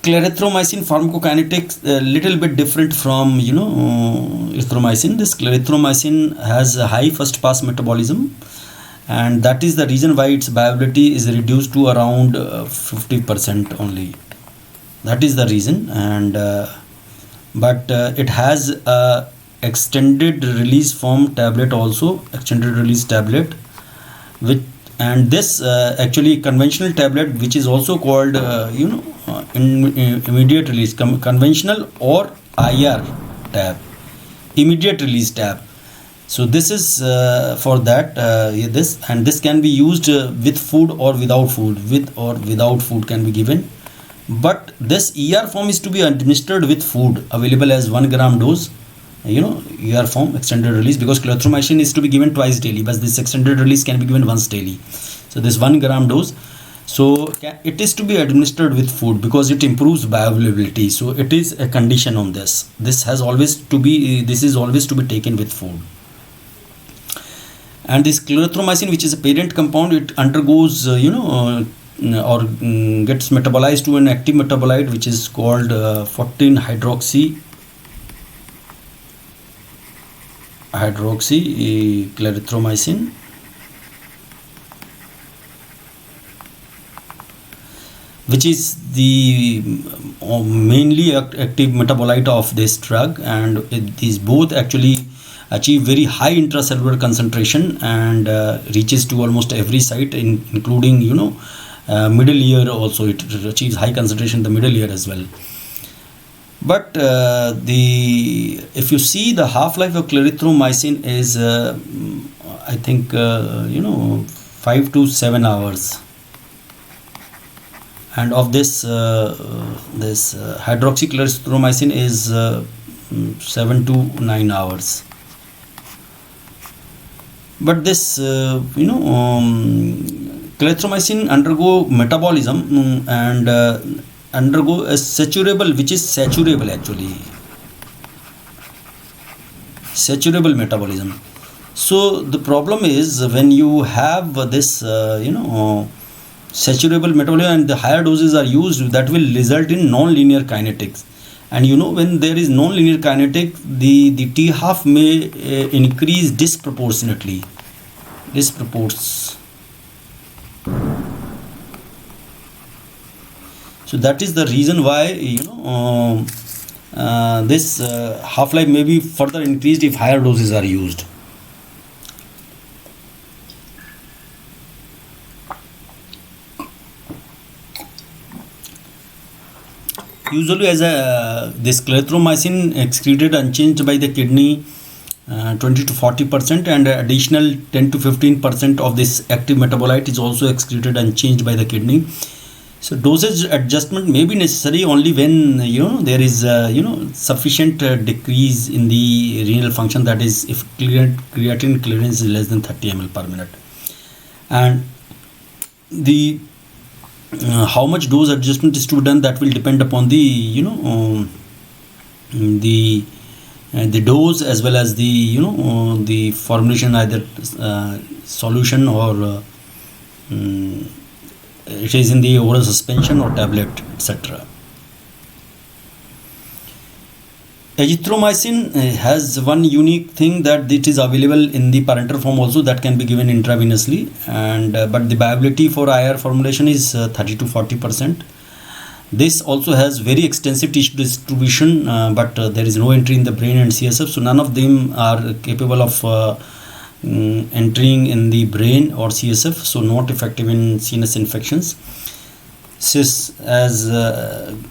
A: Clarithromycin pharmacokinetics a little bit different from erythromycin. This clarithromycin has a high first pass metabolism, and that is the reason why its bioavailability is reduced to around 50% only. That is the reason. And but it has a extended release form tablet also, extended release tablet, which, and this actually conventional tablet, which is also called immediate release, conventional or IR tab, immediate release tab. So this is for that, this can be used with food or without food. With or without food can be given, but this ER form is to be administered with food, available as 1 gram dose, ER form, extended release, because clarithromycin is to be given twice daily, but this extended release can be given once daily. So this 1 gram dose, so it is to be administered with food because it improves bioavailability. So it is a condition on this. This is always to be taken with food. And this clarithromycin, which is a parent compound, it undergoes or gets metabolized to an active metabolite, which is called 14 hydroxy hydroxychlorothromycin, which is the mainly active metabolite of this drug, and these both actually achieve very high intracellular concentration and reaches to almost every site, including middle ear also. It achieves high concentration in the middle ear as well. But if you see, the half-life of clarithromycin is I think 5 to 7 hours, and of this hydroxychlorothromycin is 7 to 9 hours. But this clarithromycin undergo metabolism and undergo a saturable, which is saturable metabolism. So the problem is, when you have this saturable metabolism and the higher doses are used, that will result in non-linear kinetics. And when there is non-linear kinetic, the T half may increase disproportionately. So that is the reason why this half-life may be further increased if higher doses are used. Usually, as this clarithromycin excreted unchanged by the kidney 20 to 40%, and additional 10 to 15% of this active metabolite is also excreted unchanged by the kidney. So dosage adjustment may be necessary only when there is sufficient decrease in the renal function, that is if creatinine clearance is less than 30 ml per minute. And the how much dose adjustment is to be done, that will depend upon the the dose as well as the the formulation, either solution or it is in the oral suspension or tablet, etc. Azithromycin has one unique thing, that it is available in the parenteral form also, that can be given intravenously, and but the viability for IR formulation is 30 to 40%. This also has very extensive tissue distribution, but there is no entry in the brain and CSF, so none of them are capable of entering in the brain or CSF, so not effective in CNS infections. As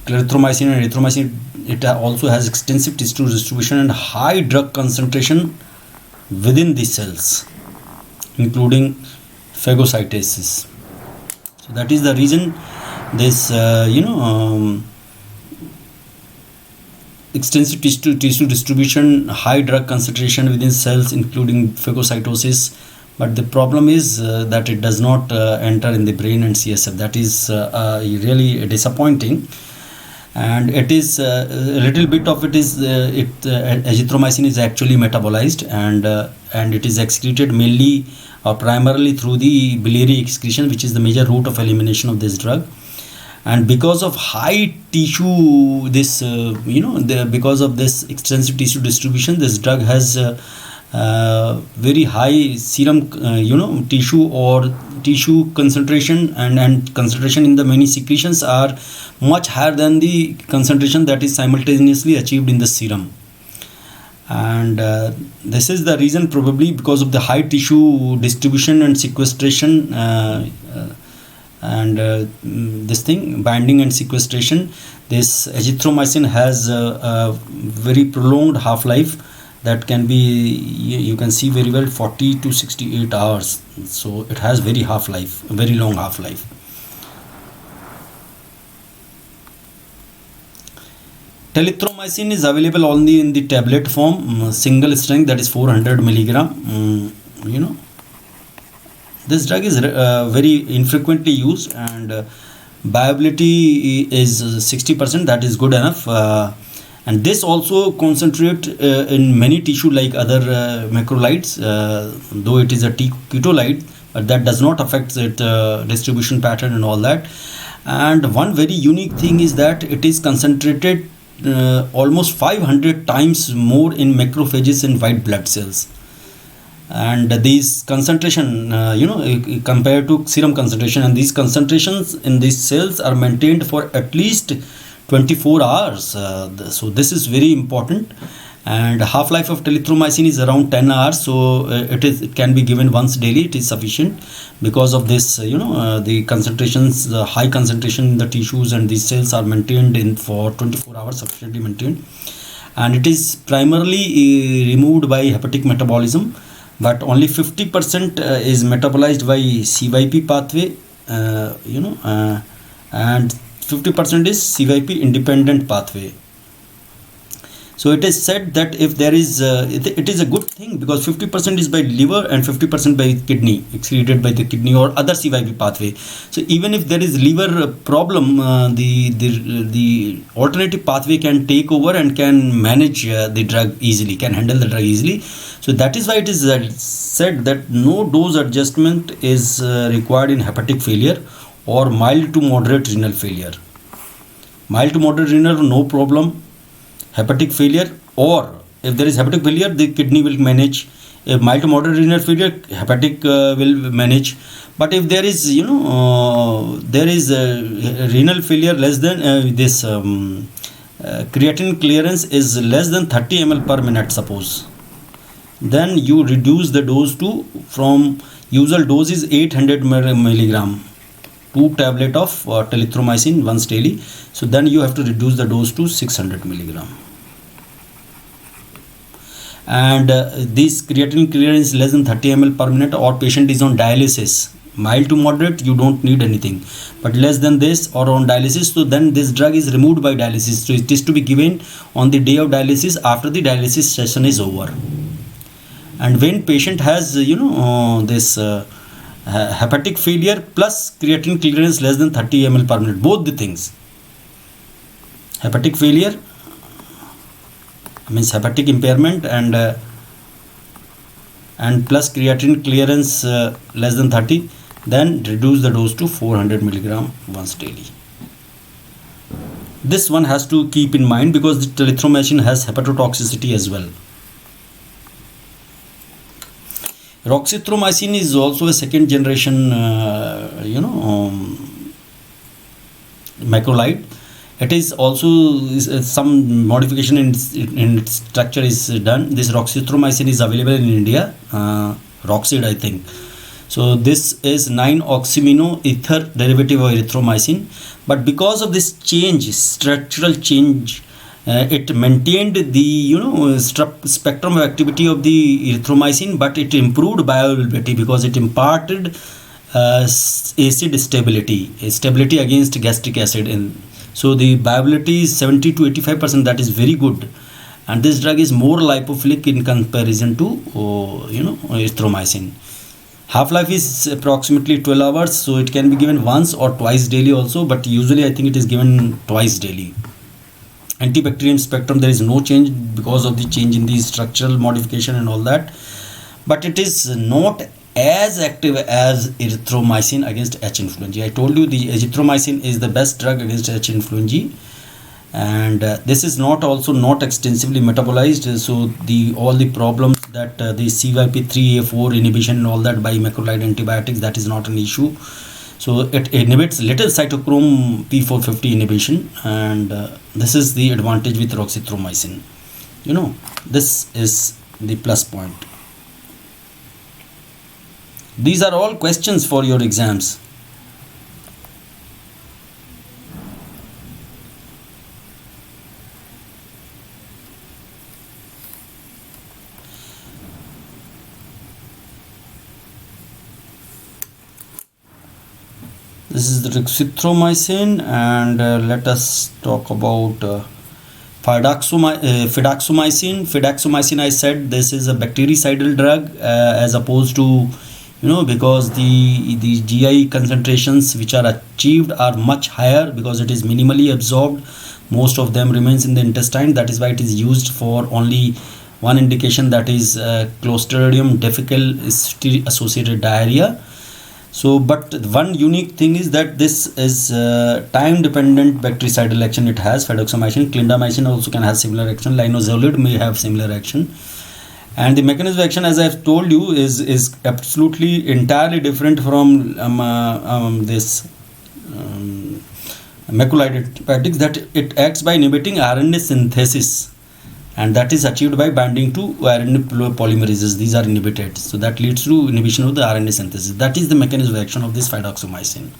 A: clarithromycin and erythromycin, it also has extensive tissue distribution and high drug concentration within the cells, including phagocytosis. So that is the reason this extensive tissue distribution, high drug concentration within cells, including phagocytosis. But the problem is that it does not enter in the brain and CSF. That is really disappointing. And it is a little bit of it is azithromycin is actually metabolized, and it is excreted mainly or primarily through the biliary excretion, which is the major route of elimination of this drug. And because of high tissue, this because of this extensive tissue distribution, this drug has very high serum tissue or tissue concentration, and concentration in the many secretions are much higher than the concentration that is simultaneously achieved in the serum. And this is the reason, probably because of the high tissue distribution and sequestration and this thing, binding and sequestration, this azithromycin has a very prolonged half-life that can be, you can see very well, 40 to 68 hours. So it has very long half-life. Telithromycin is available only in the tablet form, single strength, that is 400 milligram. This drug is very infrequently used, and viability is 60%. That is good enough. And this also concentrate in many tissue like other macrolides, though it is a ketolide, but that does not affect its distribution pattern and all that. And one very unique thing is that it is concentrated almost 500 times more in macrophages and white blood cells. And these concentration, compared to serum concentration, and these concentrations in these cells are maintained for at least 24 hours. So this is very important. And half-life of telithromycin is around 10 hours, so it can be given once daily. It is sufficient because of this, the concentrations, the high concentration in the tissues and these cells are maintained in for 24 hours, sufficiently maintained. And it is primarily removed by hepatic metabolism, but only 50% is metabolized by CYP pathway, and 50% is CYP independent pathway. So it is said that if there is, it is a good thing because 50% is by liver and 50% by kidney, excreted by the kidney or other CYP pathway. So even if there is liver problem, the alternative pathway can take over and can manage the drug easily, can handle the drug easily. So that is why it is said that no dose adjustment is required in hepatic failure or mild to moderate renal failure. Mild to moderate renal, no problem. Hepatic failure, or if there is hepatic failure, the kidney will manage. If mild to moderate renal failure, hepatic will manage. But if there is, there is renal failure less than creatinine clearance is less than 30 ml per minute, suppose, then you reduce the dose to, from usual dose is 800 milligram, 2 tablet of telithromycin once daily. So then you have to reduce the dose to 600 milligram. And this creatinine clearance is less than 30 ml per minute, or patient is on dialysis. Mild to moderate, you don't need anything, but less than this or on dialysis, so then this drug is removed by dialysis. So it is to be given on the day of dialysis after the dialysis session is over. And when patient has this hepatic failure plus creatinine clearance less than 30 ml per minute, both the things, hepatic failure means hepatic impairment, and plus creatinine clearance less than 30, then reduce the dose to 400 milligram once daily. This one has to keep in mind because the telithromycin has hepatotoxicity as well. Roxithromycin is also a second generation macrolide. It is also some modification in its structure is done. This roxithromycin is available in India, Roxid, I think. So this is 9-oxymino ether derivative of erythromycin, but because of this change, structural change, it maintained the spectrum of activity of the erythromycin, but it improved bioavailability because it imparted acid stability against gastric acid. So the bioavailability is 70 to 85%. That is very good, and this drug is more lipophilic in comparison to erythromycin. Half-life is approximately 12 hours, so it can be given once or twice daily also, but usually I think it is given twice daily. Antibacterial spectrum, there is no change because of the change in the structural modification and all that, but it is not as active as erythromycin against H. influenzae. I told you the azithromycin is the best drug against H. influenzae, and this is not extensively metabolized, so all the problems that the CYP3A4 inhibition and all that by macrolide antibiotics, that is not an issue. So it inhibits little cytochrome P450 inhibition, and this is the advantage with roxithromycin. This is the plus point. These are all questions for your exams. This is the roxithromycin, and let us talk about fidaxomicin. Fidaxomicin, I said this is a bactericidal drug as opposed to, because the GI concentrations which are achieved are much higher because it is minimally absorbed. Most of them remains in the intestine. That is why it is used for only one indication, that is Clostridium difficile associated diarrhea. So, but one unique thing is that this is time-dependent bactericidal action. It has fidaxomicin, clindamycin also can have similar action. Linezolid may have similar action, and the mechanism of action, as I've told you, is absolutely entirely different from this macrolide antibiotics. That it acts by inhibiting RNA synthesis, and that is achieved by binding to RNA polymerases. These are inhibited, so that leads to inhibition of the RNA synthesis. That is the mechanism of action of this fidaxomicin.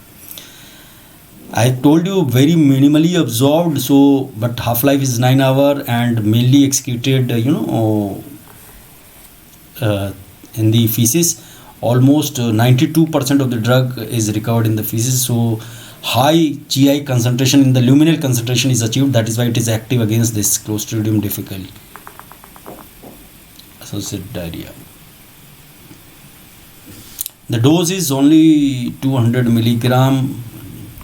A: I told you very minimally absorbed, so but half-life is 9 hours and mainly excreted, in the feces. Almost 92% of the drug is recovered in the feces. So high GI concentration in the luminal concentration is achieved. That is why it is active against this Clostridium difficile associated diarrhea. The dose is only 200 milligram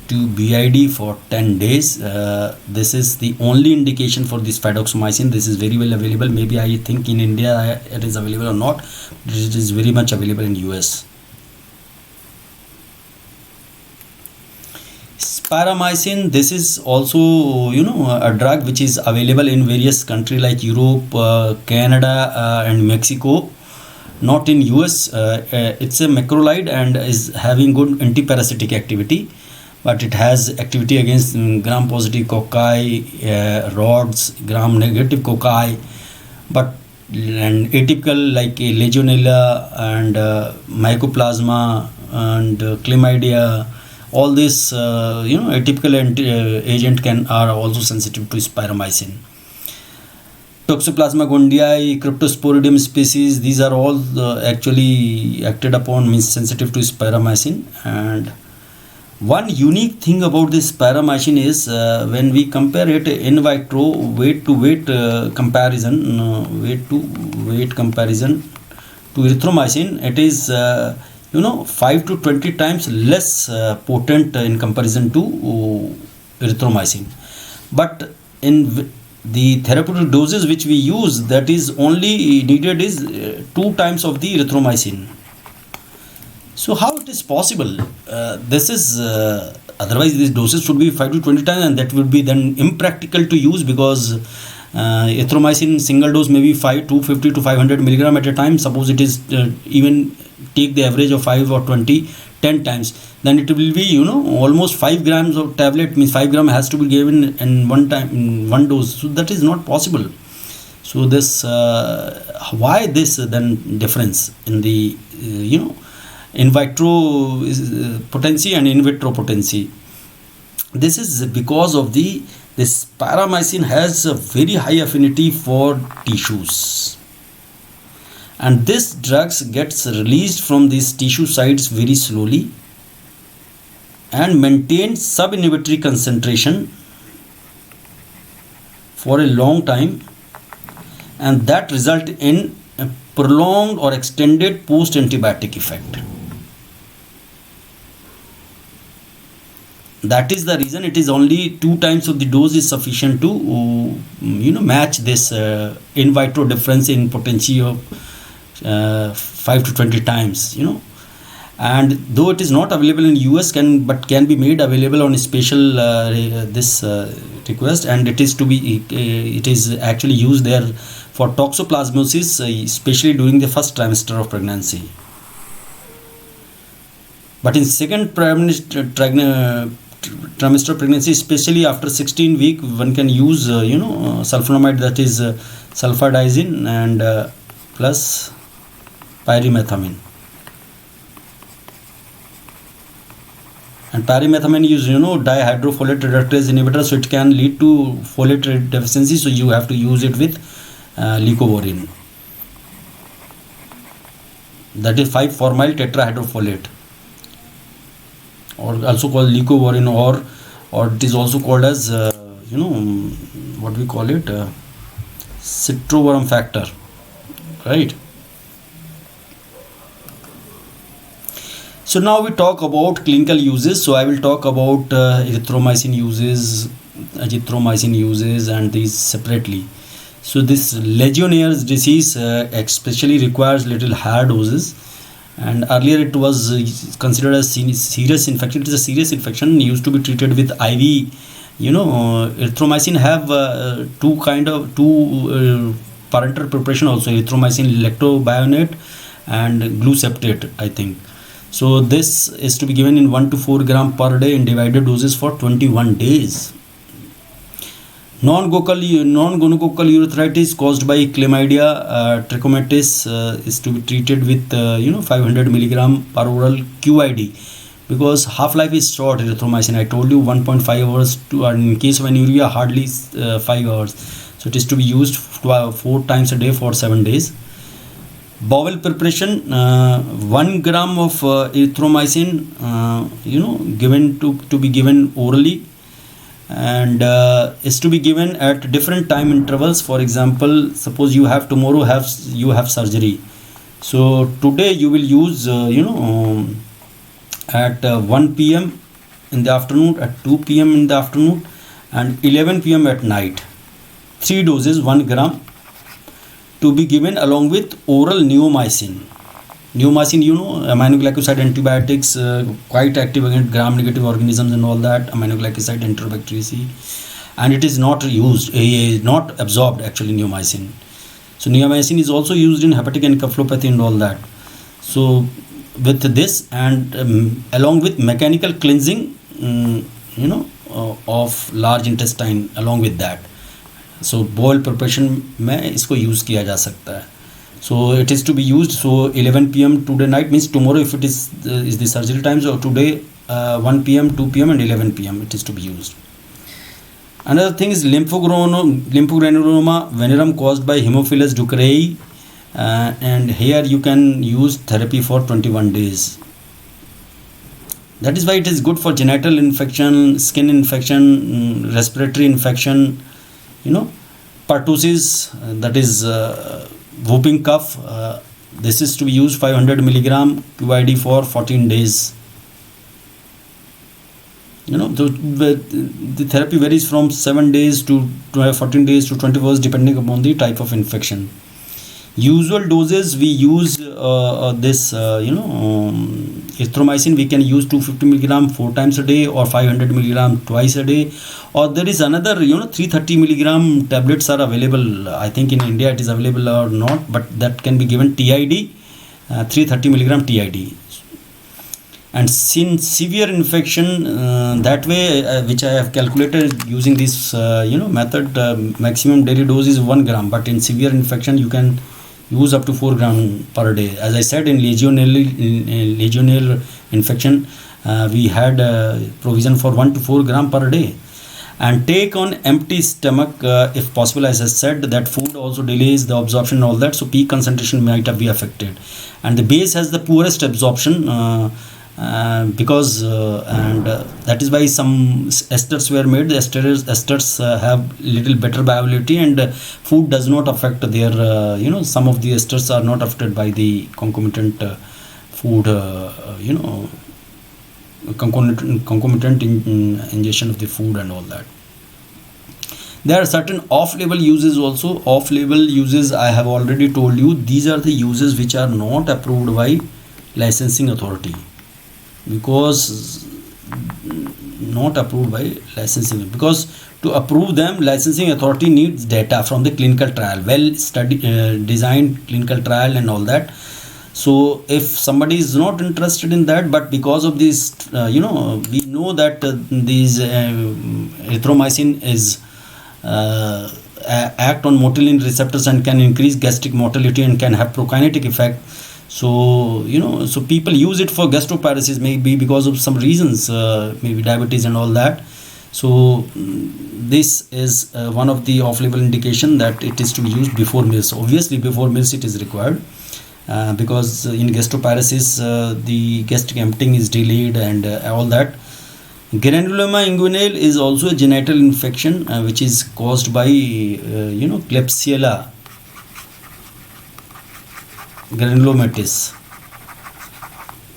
A: to BID for 10 days. This is the only indication for this fidaxomicin. This is very well available. Maybe I think in India it is available or not. It is very much available in US. Sparamycin, this is also a drug which is available in various countries like Europe, Canada and Mexico, not in US. It's a macrolide and is having good antiparasitic activity, but it has activity against gram positive cocci, rods, gram negative cocci, but and atypical like Legionella and Mycoplasma and Chlamydia. All this atypical agent are also sensitive to sparamycin. Toxoplasma gondii, Cryptosporidium species, these are all actually acted upon, means sensitive to sparamycin. And one unique thing about this sparamycin is when we compare it in vitro weight to weight comparison, weight to weight comparison to erythromycin, it is 5 to 20 times less potent in comparison to erythromycin. But in the therapeutic doses which we use, that is only needed is 2 times of the erythromycin. So how it is possible? This is otherwise these doses should be 5 to 20 times, and that would be then impractical to use, because erythromycin single dose may be 250 to 500 milligram at a time. Suppose it is even take the average of 5 or 20, 10 times, then it will be almost 5 grams of tablet, means 5 gram has to be given in one time, in one dose. So that is not possible. So this why this then difference in the in vitro potency and in vitro potency? This is because of this sparamycin has a very high affinity for tissues, and this drugs gets released from these tissue sites very slowly and maintains sub-inhibitory concentration for a long time, and that result in a prolonged or extended post-antibiotic effect. That is the reason it is only 2 times of the dose is sufficient to match this in vitro difference in potency of 5 to 20 times, and though it is not available in US, can be made available on a special this request, and it is actually used there for toxoplasmosis, especially during the first trimester of pregnancy. But in second trimester pregnancy, especially after 16 week, one can use sulfonamide, that is sulfadizine and plus pyrimethamine. And pyrimethamine is dihydrofolate reductase inhibitor, so it can lead to folate deficiency, so you have to use it with leucovorin, that is 5-formyl tetrahydrofolate, or also called leucovorin, or it is also called as what we call it, citrovarum factor, right? So now we talk about clinical uses. So I will talk about erythromycin uses, azithromycin uses, and these separately. So this Legionnaire's disease especially requires little higher doses, And earlier it was considered as serious infection. It is a serious infection, used to be treated with IV. Erythromycin have two parenteral preparation also, erythromycin lactobionate and gluceptate, I think. So this is to be given in 1 to 4 gram per day in divided doses for 21 days. Non-gonococcal urethritis caused by chlamydia trachomatis is to be treated with 500 milligram per oral QID, because half-life is short. Erythromycin, I told you, 1.5 hours to, in case of anuria hardly 5 hours. So it is to be used 4 times a day for 7 days. Bowel preparation, 1 gram of erythromycin given to be given orally, and is to be given at different time intervals. For example, suppose you have tomorrow you have surgery, so today you will use at 1 p.m. in the afternoon, at 2 p.m. in the afternoon, and 11 p.m. at night. 3 doses, 1 gram, to be given along with oral neomycin. Neomycin, aminoglycoside antibiotics, quite active against gram-negative organisms and all that. Aminoglycoside, Enterobacteriaceae, and it is not used, not absorbed actually, neomycin. So neomycin is also used in hepatic encephalopathy and all that. So with this and along with mechanical cleansing, of large intestine along with that. So bowel preparation में इसको use किया जा सकता है. So it is to be used. So 11 p.m. today night means tomorrow, if it is the surgery time. So today 1 p.m., 2 p.m. and 11 p.m. it is to be used. Another thing is lymphogranuloma venerum caused by Haemophilus ducreyi, and here you can use therapy for 21 days. That is why it is good for genital infection, skin infection, respiratory infection, pertussis, that is whooping cough. This is to be used 500 milligram QID for 14 days. The therapy varies from 7 days to 14 days to 20 hours depending upon the type of infection. Usual doses, we use this erythromycin we can use 250 milligram 4 times a day or 500 milligram twice a day, or there is another 330 milligram tablets are available. I think in India it is available or not, but that can be given TID, 330 milligram TID. And since severe infection, that way which I have calculated using this method, maximum daily dose is 1 gram, but in severe infection you can use up to 4 gram per day. As I said, in Legionella infection, we had provision for 1 to 4 gram per day. And take on empty stomach if possible. As I said, that food also delays the absorption and all that, so peak concentration might be affected. And the base has the poorest absorption because that is why some esters were made. The esters have little better viability, and food does not affect their some of the esters are not affected by the concomitant food concomitant ingestion of the food and all that. There are certain off-label uses also. Off-label uses, I have already told you, these are the uses which are not approved by licensing authority, because not approved by licensing, because to approve them licensing authority needs data from the clinical trial, well designed clinical trial and all that. So if somebody is not interested in that, but because of this we know that these erythromycin is act on motilin receptors and can increase gastric motility and can have prokinetic effect. So so people use it for gastroparesis, maybe because of some reasons, maybe diabetes and all that. So this is one of the off-label indication that it is to be used before meals. Obviously before meals it is required, because in gastroparesis the gastric emptying is delayed and all that. Granuloma inguinale is also a genital infection which is caused by Klebsiella granulomatis.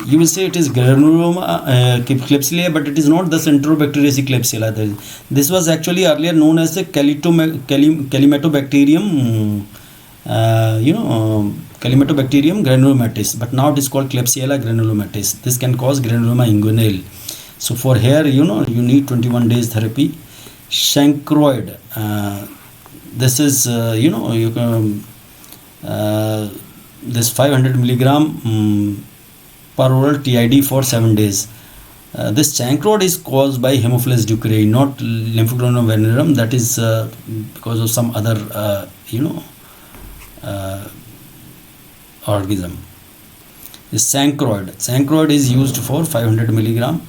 A: You will say it is granuloma Klebsiella, but it is not the Enterobacteriaceae Klebsiella. This was actually earlier known as the Calymatobacterium Calymathobacterium granulomatis, but now it is called Klebsiella granulomatis. This can cause granuloma inguinale. So for here, you need 21 days therapy. Chancroid, this is you can this 500 milligram per oral TID for 7 days. This chancroid is caused by Haemophilus ducrei, not Lymphochronium venereum. That is because of some other organism. This chancroid is used for 500 milligram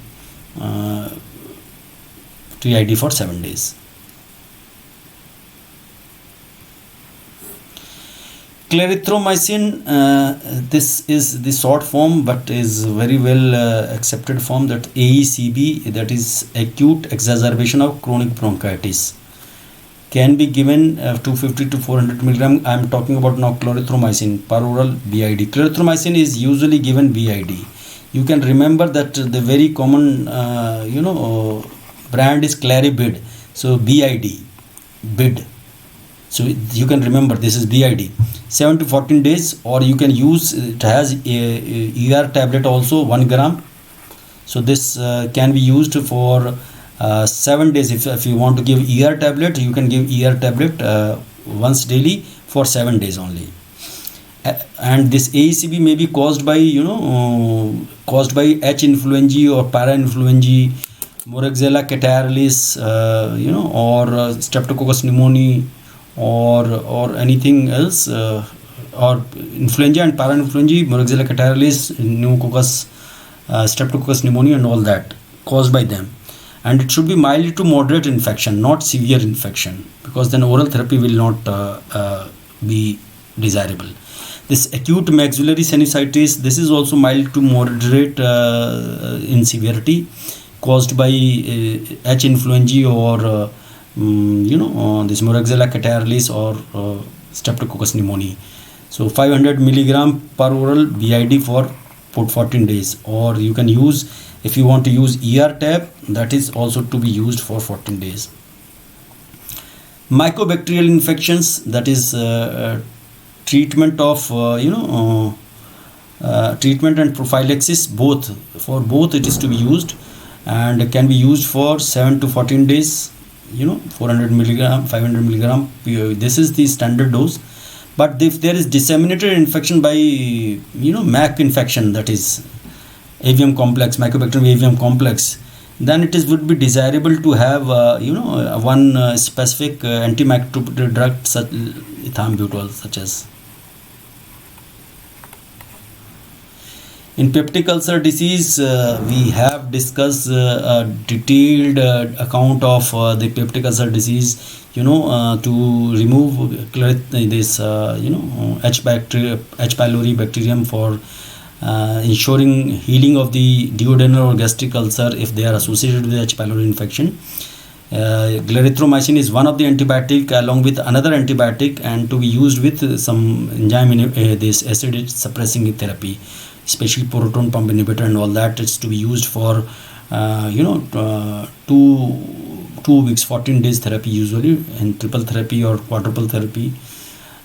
A: TID for 7 days. Clarithromycin, this is the short form but is very well accepted form, that AECB, that is acute exacerbation of chronic bronchitis, can be given 250 to 400 milligram. I am talking about now clarithromycin per oral BID. Clarithromycin is usually given BID. You can remember that the very common brand is Claribid, so BID, bid. So you can remember this is BID. 7 to 14 days, or you can use, it has a ER tablet also, 1 gram. So this can be used for 7 days. If you want to give ER tablet, you can give ER tablet once daily for 7 days only. And this AECB may be caused by H. influenzae or parainfluenzae, Moraxella catarrhalis, or Streptococcus pneumoniae, or anything else, or influenza and parainfluenzae, Moraxella catarrhalis, pneumococcus, Streptococcus pneumoniae, and all that caused by them. And it should be mild to moderate infection, not severe infection, because then oral therapy will not be desirable. This acute maxillary sinusitis, this is also mild to moderate in severity, caused by H. influenzae or this Moraxella catarrhalis or Streptococcus pneumoniae. So 500 milligram per oral BID for 14 days, or you can use, if you want to use ER tab, that is also to be used for 14 days. Mycobacterial infections, that is treatment of treatment and prophylaxis, both it is to be used, and can be used for 7 to 14 days. 400 milligram, 500 milligram, this is the standard dose. But if there is disseminated infection by MAC infection, that is avium complex, Mycobacterium avium complex, then it would be desirable to have one specific antimicrobial drug, such ethambutol, such as. In peptic ulcer disease, we have discussed a detailed account of the peptic ulcer disease, to remove this H. pylori bacterium for ensuring healing of the duodenal or gastric ulcer if they are associated with H. pylori infection. Clarithromycin is one of the antibiotic along with another antibiotic, and to be used with some enzyme this acid suppressing therapy, especially proton pump inhibitor and all that. It's to be used for 2 weeks, 14 days therapy usually, and triple therapy or quadruple therapy.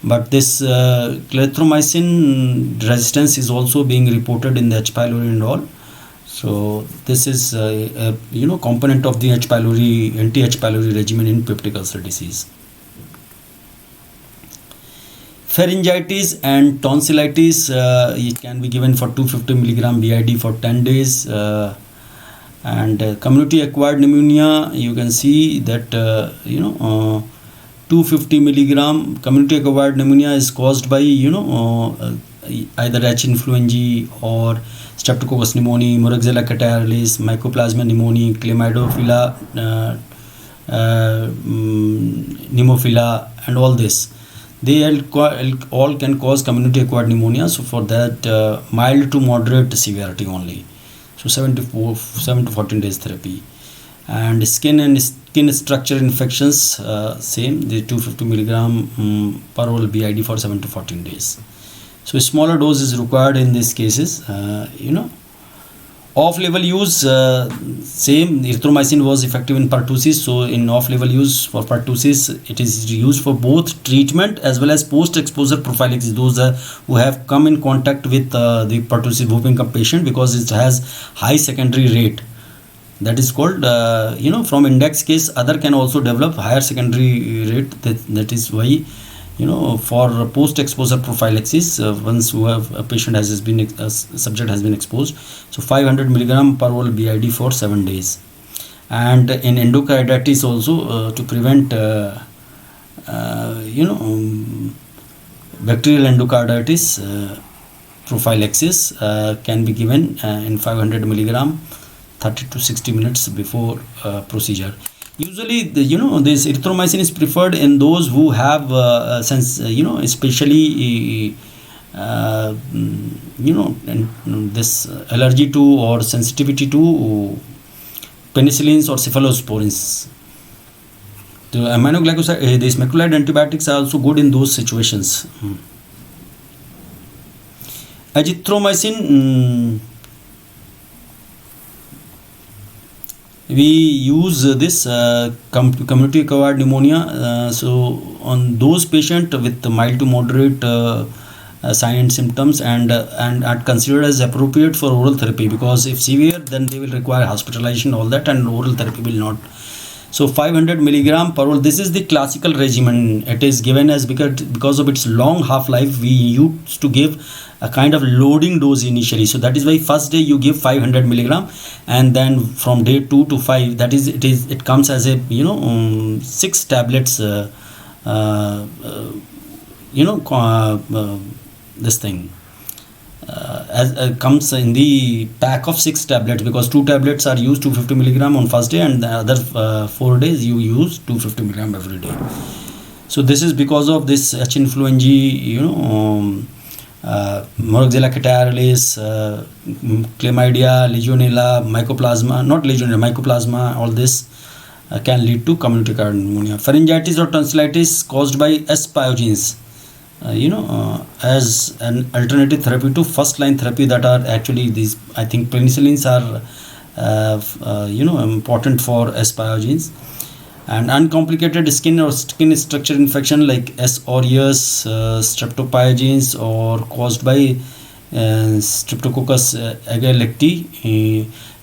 A: But this clarithromycin resistance is also being reported in the H. pylori and all. So this is a component of the H. pylori, anti-H. pylori regimen in peptic ulcer disease. Pharyngitis and tonsillitis, it can be given for 250 milligram BID for 10 days. And community acquired pneumonia, you can see that 250 milligram community acquired pneumonia is caused by either H. influenzae or Streptococcus pneumoniae, Moraxella catarrhalis, Mycoplasma pneumoniae, Chlamydophila pneumophila, and all this. They all can cause community acquired pneumonia. So for that, mild to moderate severity only. So 7 to 14 days therapy. And skin structure infections, same, the 250 milligram per oral BID for 7 to 14 days. So smaller dose is required in these cases. Off-label use, same, erythromycin was effective in pertussis. So in off-label use for pertussis, it is used for both treatment as well as post-exposure prophylaxis. Those who have come in contact with the pertussis whooping cough patient, because it has high secondary rate. That is called, from index case, other can also develop higher secondary rate. That is why, for post-exposure prophylaxis, once who have a patient has been subject has been exposed, so 500 milligram per oral BID for 7 days. And in endocarditis also, to prevent bacterial endocarditis, prophylaxis can be given in 500 milligram 30 to 60 minutes before procedure. Usually, this erythromycin is preferred in those who have especially this allergy to or sensitivity to penicillins or cephalosporins. The aminoglycoside, these macrolide antibiotics are also good in those situations. Azithromycin, we use this community acquired pneumonia. So on those patients with mild to moderate sign and symptoms and are considered as appropriate for oral therapy, because if severe, then they will require hospitalization, all that, and oral therapy will not. So 500 milligram per oral, this is the classical regimen. It is given as because of its long half-life. We used to give a kind of loading dose initially. So that is why first day you give 500 milligram, and then from day 2 to 5, that is it comes as a 6 tablets. This thing as comes in the pack of 6 tablets, because 2 tablets are used 250 milligram on first day, and the other 4 days you use 250 milligram every day. So this is because of this H. influenzae, Moraxella catarrhalis, chlamydia, legionella, mycoplasma, all this can lead to community acquired pneumonia. Pharyngitis or tonsillitis caused by S. pyogenes, as an alternative therapy to first line therapy, that are actually these, I think penicillins are important for S. pyogenes. And uncomplicated skin or skin structure infection like S. aureus, streptopyogenes, or caused by Streptococcus agalacti.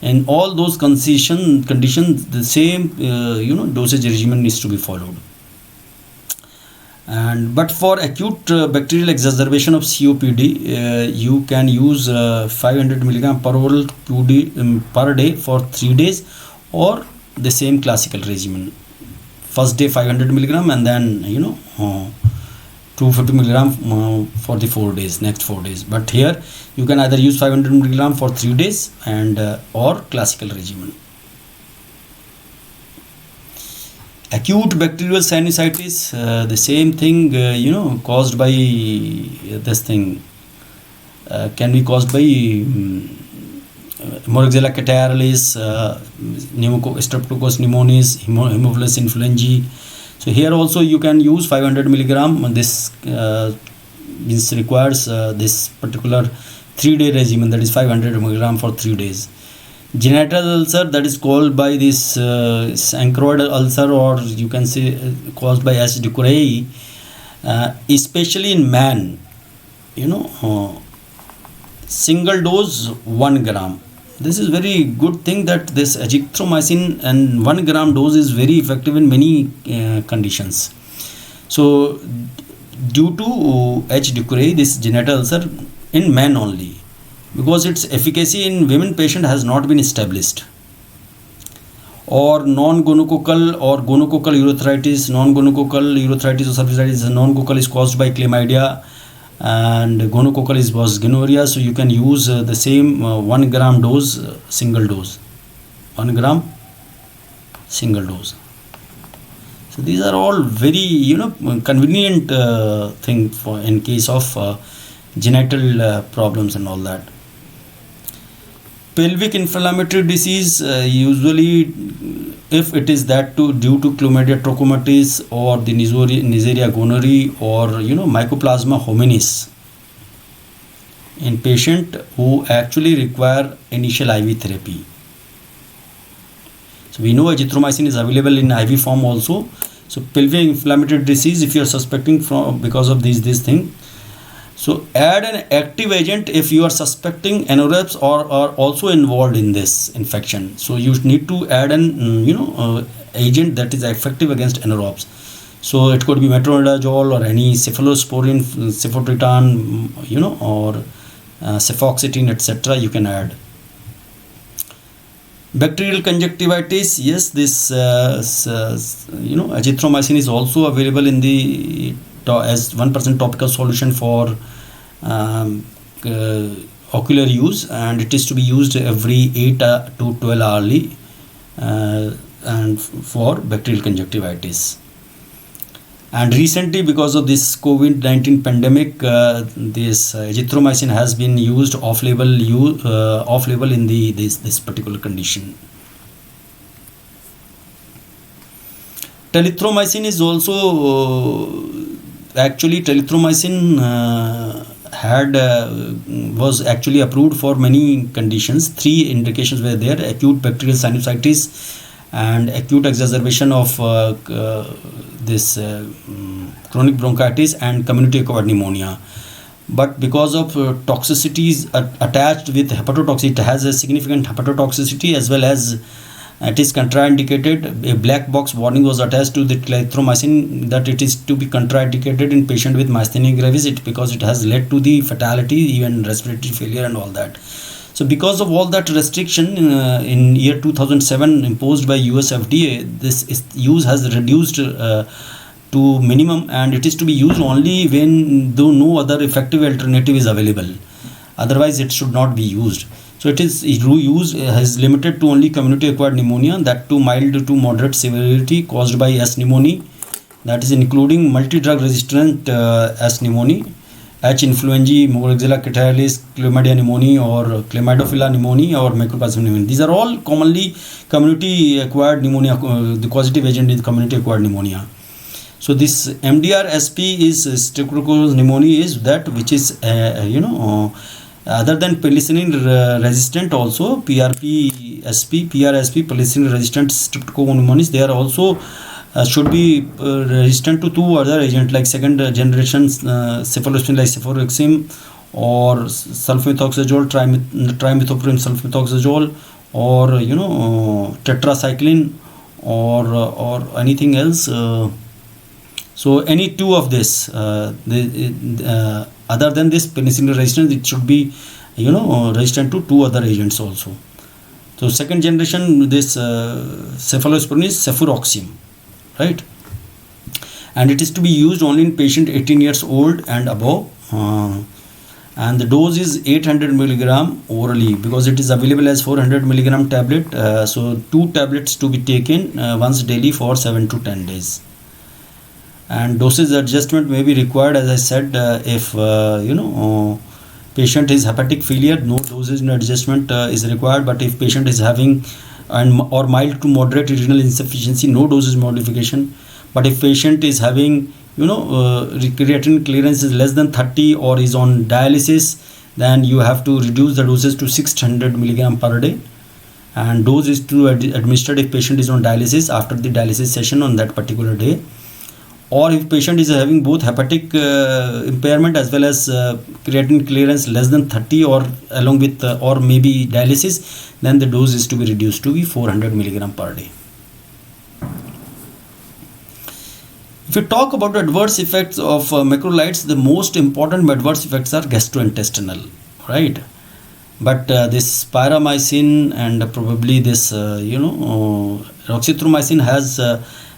A: In all those conditions, the same dosage regimen needs to be followed. But for acute bacterial exacerbation of COPD, you can use 500 milligram per oral per day for 3 days, or the same classical regimen. First day 500 milligram, and then 250 milligram for the 4 days, next 4 days. But here you can either use 500 milligram for 3 days and or classical regimen. Acute bacterial sinusitis, the same thing, caused by this thing, can be caused by Moraxella catarrhalis, Streptococcus pneumoniae, Haemophilus influenzae. So here also you can use 500 milligram. This requires this particular 3-day regimen, that is 500 milligram for 3 days. Genital ulcer, that is called by this anchoroid ulcer, or you can say caused by S. ducreyi, especially in man, single dose 1 gram. This is very good thing, that this azithromycin and 1 gram dose is very effective in many conditions. So due to H. ducreyi, this genital ulcer in men only, because its efficacy in women patient has not been established. Or non-gonococcal or gonococcal urethritis, non-gonococcal urethritis or suburethritis, non-gonococcal is caused by chlamydia, and gonococcal was gonorrhea. So you can use the same 1 gram dose, single dose, 1 gram single dose. So these are all very convenient thing for in case of genital problems and all that. Pelvic inflammatory disease, usually if it is that due to Chlamydia trachomatis or the Neisseria gonorrhoeae or Mycoplasma hominis, in patient who actually require initial IV therapy. So we know azithromycin is available in IV form also. So pelvic inflammatory disease, if you are suspecting from because of this thing, so add an active agent if you are suspecting anorexia or are also involved in this infection. So you need to add an agent that is effective against anaerobes. So it could be metronidazole or any cephalosporin, cefotritan, or cefoxitin, etc. You can add. Bacterial conjunctivitis, yes, this azithromycin is also available in the as 1% topical solution for ocular use, and it is to be used every 8 to 12 hourly and for bacterial conjunctivitis. And recently, because of this COVID-19 pandemic, this azithromycin has been used off-label in this particular condition. Telithromycin is also telithromycin was actually approved for many conditions. 3 indications were there: acute bacterial sinusitis and acute exacerbation of this chronic bronchitis and community acquired pneumonia. But because of toxicities attached with hepatotoxicity, it has a significant hepatotoxicity as well as it is contraindicated. A black box warning was attached to the telithromycin that it is to be contraindicated in patient with myasthenia gravis because it has led to the fatality, even respiratory failure and all that. So because of all that restriction in year 2007 imposed by US FDA, this use has reduced to minimum, and it is to be used only when though no other effective alternative is available. Otherwise it should not be used. So it is use is limited to only community acquired pneumonia, that to mild to moderate severity caused by S pneumoniae, that is including multi-drug resistant S pneumoniae, H. influenzae, Moraxella catarrhalis, chlamydia pneumoniae or chlamydophila pneumoniae or mycoplasma pneumoniae. These are all commonly community acquired pneumonia. The causative agent is community acquired pneumonia. So this MDR SP is Streptococcus pneumoniae is that which is other than penicillin resistant, also PRP SP, PRSP, penicillin resistant Streptococcus pneumoniae, they are also should be resistant to 2 other agents like second generation cephalosporin like ceforexime or sulfamethoxazole, trimethoprim sulfamethoxazole, or tetracycline or anything else. So any 2 of this other than this penicillin resistance, it should be resistant to 2 other agents also. So second generation this cephalosporin is cefuroxime, right? And it is to be used only in patient 18 years old and above, and the dose is 800 milligram orally because it is available as 400 milligram tablet. So 2 tablets to be taken once daily for 7 to 10 days. And dosage adjustment may be required, as I said, if patient is hepatic failure, no dosage adjustment is required. But if patient is having or mild to moderate renal insufficiency, no dosage modification. But if patient is having creatinine clearance is less than 30 or is on dialysis, then you have to reduce the doses to 600 milligram per day, and dose is to administered if patient is on dialysis after the dialysis session on that particular day. Or if patient is having both hepatic impairment as well as creatinine clearance less than 30 or along with or maybe dialysis, then the dose is to be reduced to be 400 milligram per day. If you talk about the adverse effects of macrolides, the most important adverse effects are gastrointestinal, right? But this pyramycin and probably this roxithromycin has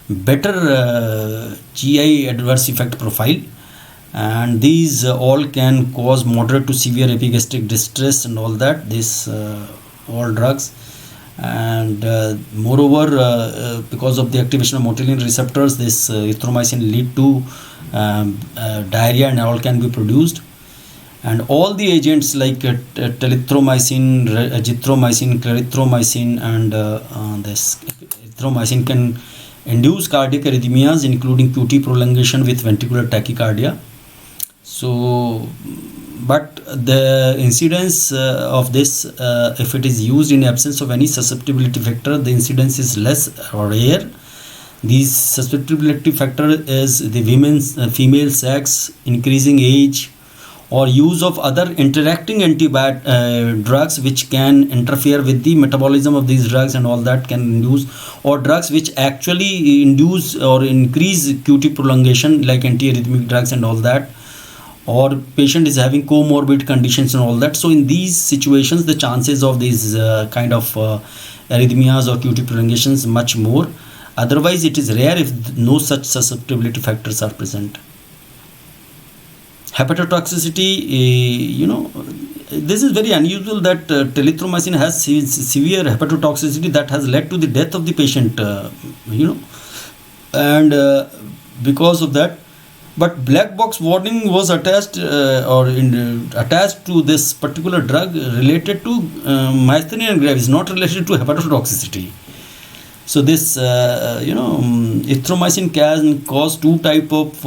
A: better GI adverse effect profile, and these all can cause moderate to severe epigastric distress and all that, this all drugs. And moreover, because of the activation of motilin receptors, this erythromycin lead to diarrhea and all can be produced. And all the agents like telithromycin, azithromycin, clarithromycin and this erythromycin can induce cardiac arrhythmias including QT prolongation with ventricular tachycardia. So but the incidence of this, if it is used in absence of any susceptibility factor, the incidence is less or rare. These susceptibility factor is the women's female sex, increasing age, or use of other interacting drugs which can interfere with the metabolism of these drugs and all that can induce, or drugs which actually induce or increase QT prolongation like antiarrhythmic drugs and all that, or patient is having comorbid conditions and all that. So in these situations the chances of these kind of arrhythmias or QT prolongations much more. Otherwise it is rare if no such susceptibility factors are present. Hepatotoxicity, this is very unusual that telithromycin has severe hepatotoxicity that has led to the death of the patient, and because of that. But black box warning was attached attached to this particular drug related to myasthenia gravis, not related to hepatotoxicity. So this erythromycin can cause two type of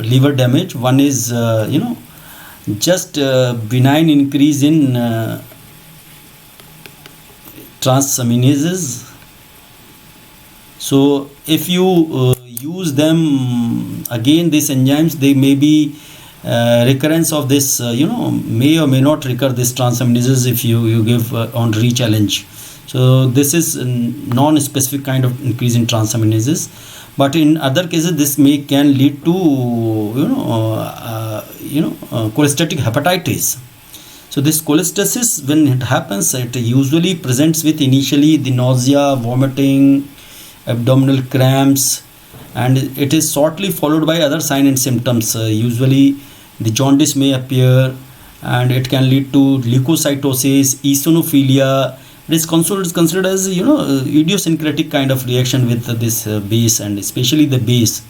A: liver damage. One is just benign increase in transaminases. So if you use them again, these enzymes, they may be recurrence of this may or may not recur this transaminases if you give on re-challenge. So this is a non-specific kind of increase in transaminases, but in other cases this can lead to cholestatic hepatitis. So this cholestasis, when it happens, it usually presents with initially the nausea, vomiting, abdominal cramps, and it is shortly followed by other signs and symptoms. Usually the jaundice may appear, and it can lead to leukocytosis, eosinophilia. It is considered as idiosyncratic kind of reaction with this base, and especially the base,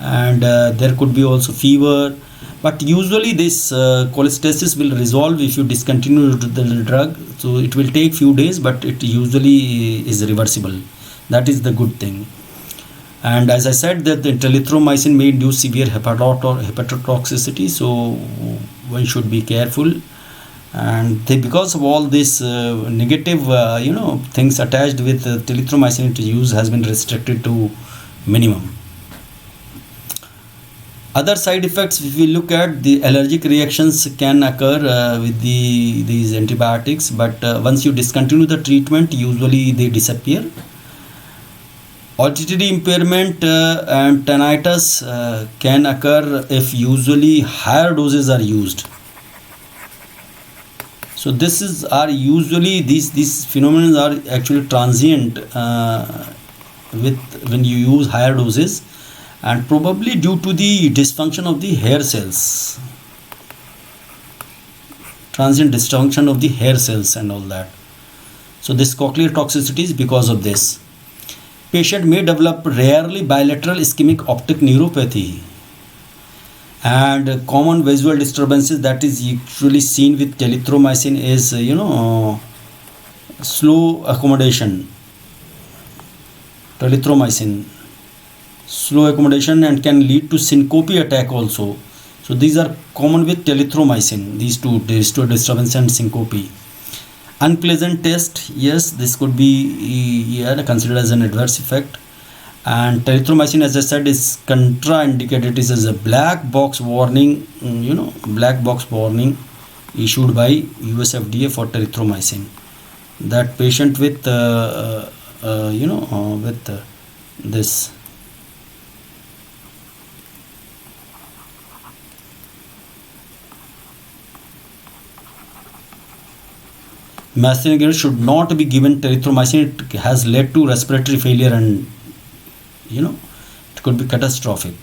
A: and there could be also fever. But usually this cholestasis will resolve if you discontinue the drug. So it will take few days, but it usually is reversible. That is the good thing. And as I said, that the telithromycin may induce severe hepatotoxicity, so one should be careful. And because of all this negative things attached with telithromycin use has been restricted to minimum. Other side effects, if we look at, the allergic reactions can occur with these antibiotics, but once you discontinue the treatment, usually they disappear. Auditory impairment and tinnitus can occur if usually higher doses are used. So these phenomena are actually transient when you use higher doses, and probably due to the dysfunction of the hair cells, transient dysfunction of the hair cells and all that. So this cochlear toxicity is because of this. Patient may develop rarely bilateral ischemic optic neuropathy, and common visual disturbances that is usually seen with telithromycin is slow accommodation. Telithromycin slow accommodation and can lead to syncope attack also. So these are common with telithromycin, these two disturbance and syncope. Unpleasant taste, yes, this could be considered as an adverse effect. And telithromycin, as I said, is contraindicated. It is as a black box warning, black box warning issued by US FDA for telithromycin. That patient with this myasthenia gravis should not be given telithromycin. It has led to respiratory failure, and it could be catastrophic.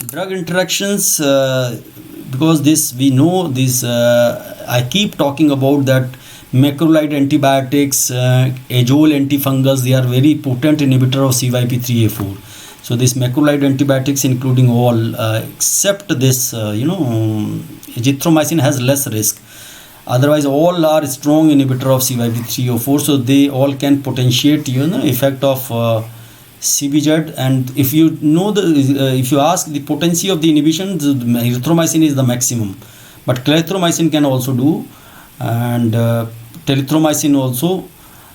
A: Drug interactions, because we know this, I keep talking about that macrolide antibiotics, azole antifungals, they are very potent inhibitor of CYP3A4. So this macrolide antibiotics, including all except this azithromycin, has less risk. Otherwise all are strong inhibitor of CYP3A4, so they all can potentiate effect of CBZ. And if you know if you ask the potency of the inhibition, the erythromycin is the maximum, but clarithromycin can also do, and telithromycin also,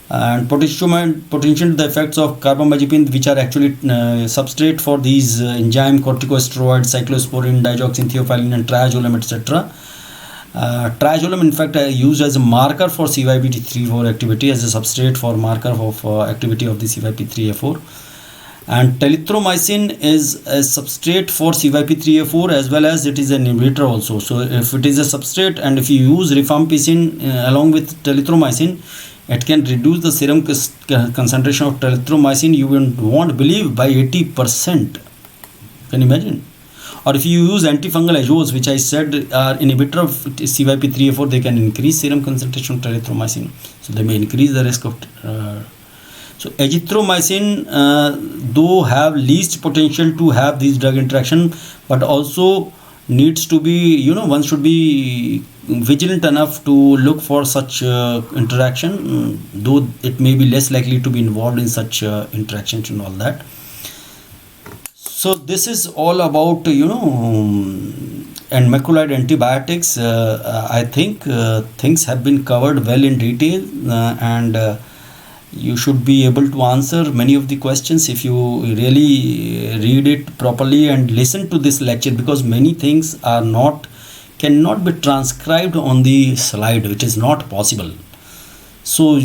A: and potentiate the effects of carbamazepine, which are actually substrate for these enzyme corticosteroids, cyclosporin, digoxin, theophylline, and triazolam, etc. Triazolam, in fact, used as a marker for CYP3A4 activity, as a substrate for marker of activity of the CYP3A4. And telithromycin is a substrate for CYP3A4, as well as it is an inhibitor also. So if it is a substrate, and if you use rifampicin along with telithromycin, it can reduce the serum concentration of telithromycin, you won't believe, by 80%. Can you imagine? Or if you use antifungal azoles, which I said are inhibitor of CYP3A4, they can increase serum concentration of telithromycin. So they may increase the risk of so azithromycin, though have least potential to have these drug interaction, but also needs to be, one should be vigilant enough to look for such interaction, though it may be less likely to be involved in such interactions and all that. So this is all about, and macrolide antibiotics. I think things have been covered well in detail, and you should be able to answer many of the questions if you really read it properly and listen to this lecture, because many things cannot be transcribed on the slide, which is not possible. So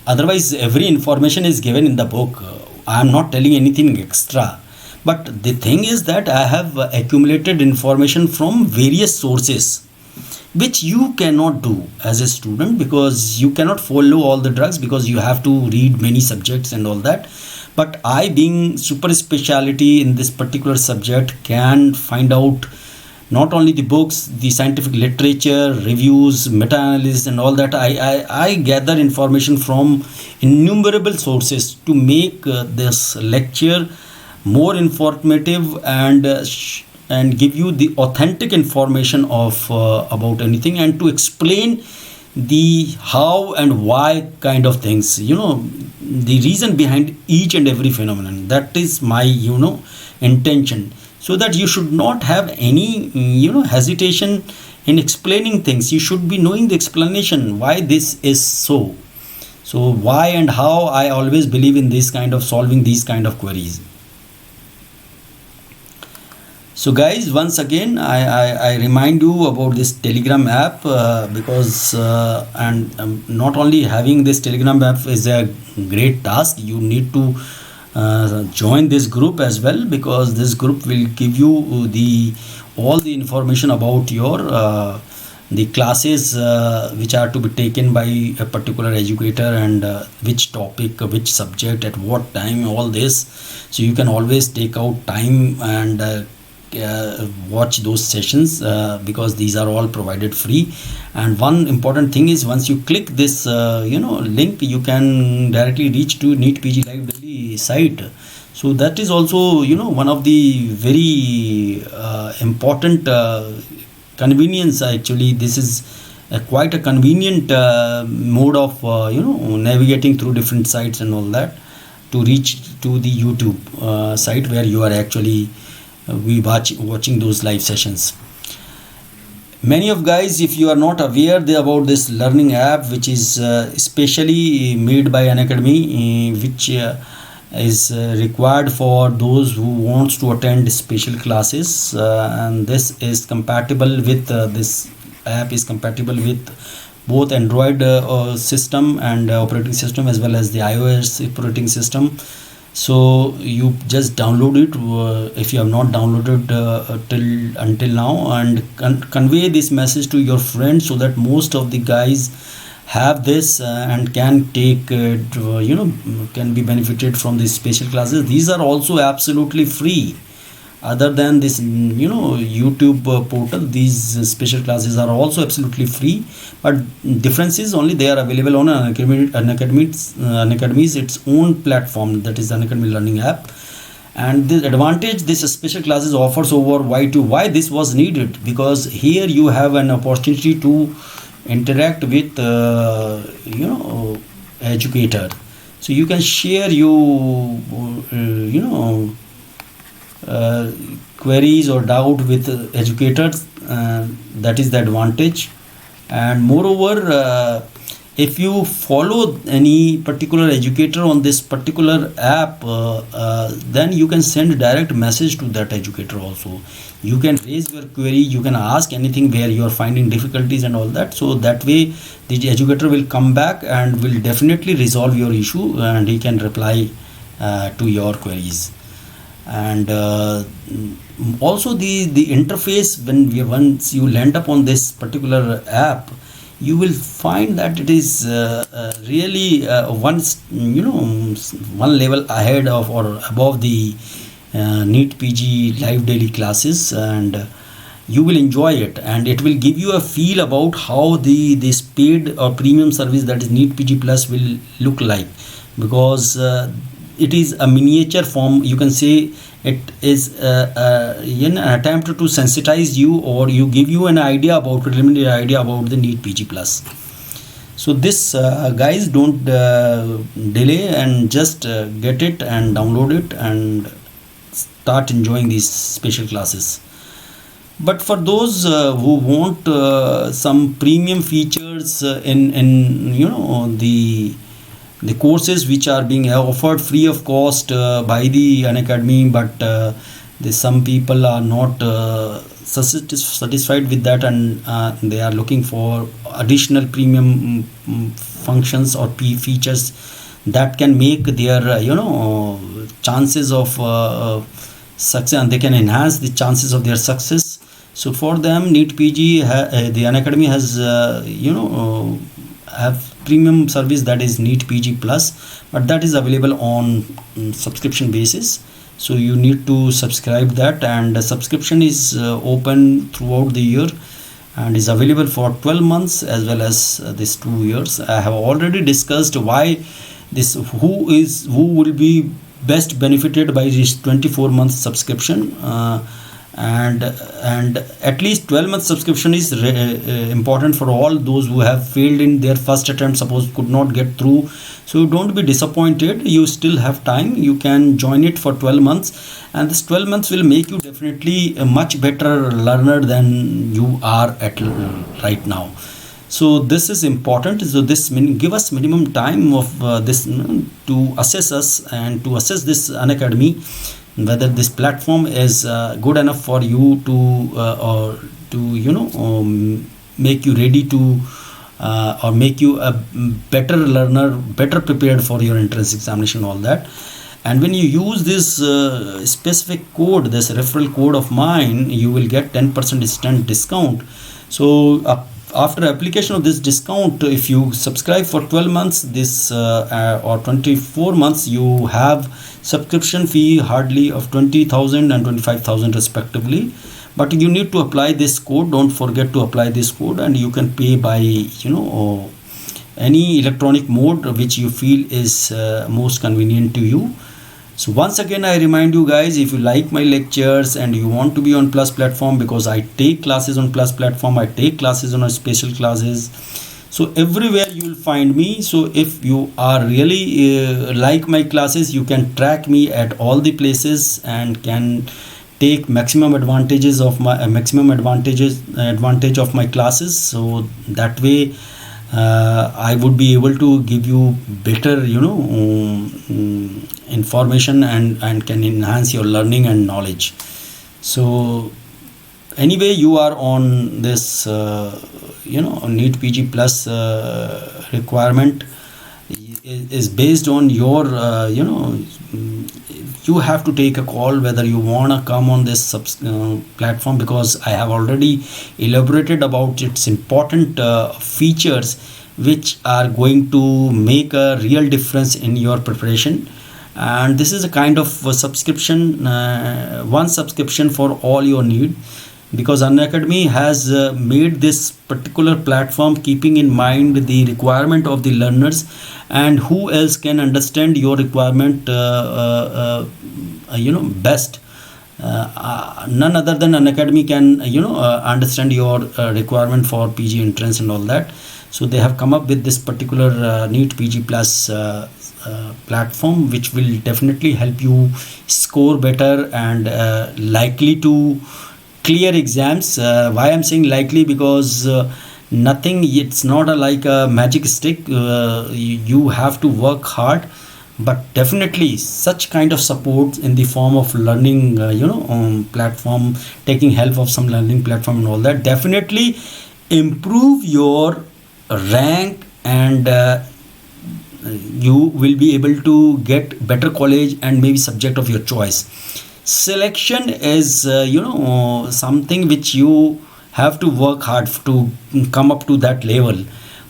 A: otherwise every information is given in the book. I am not telling anything extra. But the thing is that I have accumulated information from various sources, which you cannot do as a student, because you cannot follow all the drugs, because you have to read many subjects and all that. But I, being super speciality in this particular subject, can find out not only the books, the scientific literature, reviews, meta-analysis and all that. I gather information from innumerable sources to make this lecture more informative and give you the authentic information of about anything, and to explain the how and why kind of things, the reason behind each and every phenomenon. That is my intention, so that you should not have any hesitation in explaining things. You should be knowing the explanation why this is so why and how. I always believe in this kind of solving these kind of queries. So guys, once again I remind you about this Telegram app, because and not only having this Telegram app is a great task, you need to join this group as well, because this group will give you all the information about your the classes which are to be taken by a particular educator, and which topic, which subject, at what time, all this. So you can always take out time and watch those sessions, because these are all provided free. And one important thing is, once you click this link, you can directly reach to NEET PG Live Delhi site. So that is also one of the very important convenience. Actually, this is quite a convenient mode of navigating through different sites and all that, to reach to the YouTube site where you are actually watching those live sessions. Many of guys, if you are not aware about this learning app, which is specially made by Unacademy, which is required for those who wants to attend special classes, and this is compatible with this app is compatible with both Android system and operating system, as well as the iOS operating system. So you just download it if you have not downloaded until now, and convey this message to your friends, so that most of the guys have this and can take can be benefited from these special classes. These are also absolutely free. Other than this YouTube portal, these special classes are also absolutely free, but difference is only they are available on Unacademy's its own platform, that is Unacademy learning app. And the advantage this special classes offers over why this was needed, because here you have an opportunity to interact with educator. So you can share your you know uh, queries or doubt with educators. That is the advantage. And moreover, if you follow any particular educator on this particular app, then you can send direct message to that educator also. You can raise your query, you can ask anything where you are finding difficulties and all that. So that way the educator will come back and will definitely resolve your issue, and he can reply to your queries. And also the interface, once you land up on this particular app, you will find that it is really one level ahead of or above the NEET PG live daily classes. And you will enjoy it, and it will give you a feel about how this paid or premium service, that is NEET PG Plus, will look like. Because it is a miniature form, you can say. It is an attempt to sensitize you, or you give you an idea about preliminary idea about the NEET PG Plus. So this guys, don't delay, and just get it and download it and start enjoying these special classes. But for those who want some premium features in the courses which are being offered free of cost by the Unacademy, but some people are not satisfied with that, and they are looking for additional premium functions or features that can make their chances of success, and they can enhance the chances of their success. So for them, NEET PG, the Unacademy has have premium service, that is NEET PG Plus, but that is available on subscription basis. So you need to subscribe that, and the subscription is open throughout the year and is available for 12 months as well as this 2 years. I have already discussed why this, who will be best benefited by this 24 month subscription. And at least 12 month subscription is important for all those who have failed in their first attempt, suppose could not get through. So don't be disappointed, you still have time, you can join it for 12 months, and this 12 months will make you definitely a much better learner than you are at right now. So this is important. So this give us minimum time of this to assess us and to assess this Unacademy, whether this platform is good enough for you to or to make you ready to or make you a better learner, better prepared for your entrance examination, all that. And when you use this specific code, this referral code of mine, you will get 10% instant discount. So after application of this discount, if you subscribe for 12 months this or 24 months, you have subscription fee hardly of 20,000 and 25,000 respectively. But you need to apply this code, don't forget to apply this code, and you can pay by any electronic mode which you feel is most convenient to you. So once again, I remind you guys, if you like my lectures and you want to be on Plus platform, because I take classes on Plus platform, I take classes on special classes, so everywhere you will find me. So if you are really like my classes, you can track me at all the places and can take maximum advantages of my advantage of my classes. So that way I would be able to give you better information and can enhance your learning and knowledge. So anyway, you are on this NEET PG Plus requirement is based on your you have to take a call whether you want to come on this platform, because I have already elaborated about its important features which are going to make a real difference in your preparation. And this is a kind of a subscription, one subscription for all your need, because Unacademy has made this particular platform keeping in mind the requirement of the learners, and who else can understand your requirement best. None other than Unacademy can understand your requirement for PG entrance and all that. So they have come up with this particular NEET PG Plus platform, which will definitely help you score better and likely to clear exams. Why I'm saying likely? Because nothing, it's not like a magic stick. You have to work hard, but definitely such kind of support in the form of learning, platform, taking help of some learning platform and all that, definitely improve your rank, and you will be able to get better college and maybe subject of your choice. Selection is something which you have to work hard to come up to that level.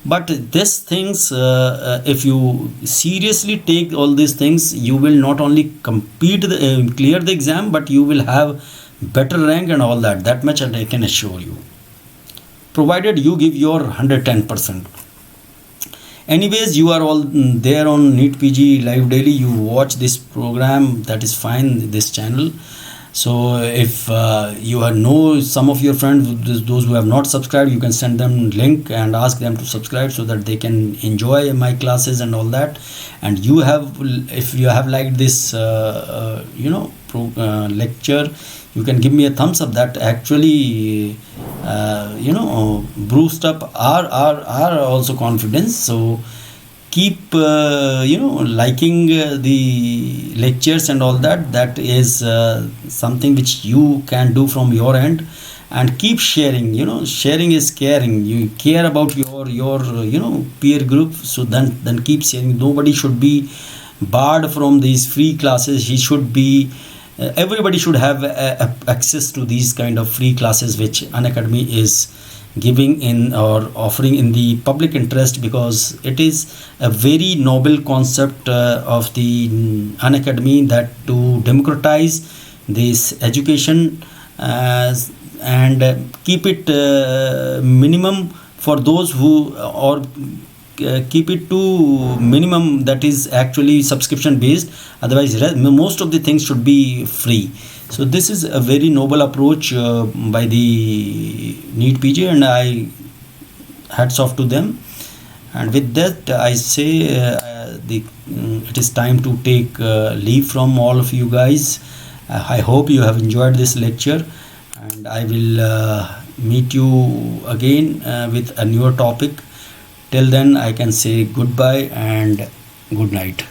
A: But these things, if you seriously take all these things, you will not only clear the exam, but you will have better rank and all that. That much I can assure you, provided you give your 110%. Anyways, you are all there on NEET PG Live Daily. You watch this program, that is fine, this channel. So if you know some of your friends, those who have not subscribed, you can send them link and ask them to subscribe so that they can enjoy my classes and all that. And you have, if you have liked this lecture, you can give me a thumbs up. That actually boost up our also confidence. So keep liking the lectures and all that. That is something which you can do from your end. And keep sharing. Sharing is caring. You care about your peer group, so then keep sharing. Nobody should be barred from these free classes. He should be everybody should have access to these kind of free classes which Unacademy is giving in or offering in the public interest, because it is a very noble concept of the Unacademy, that to democratize this education and keep it minimum for those who, or keep it to minimum that is actually subscription based. Otherwise most of the things should be free. So this is a very noble approach by the NEET PG, and I hats off to them. And with that I say it is time to take leave from all of you guys. I hope you have enjoyed this lecture, and I will meet you again with a newer topic. Till then, I can say goodbye and good night.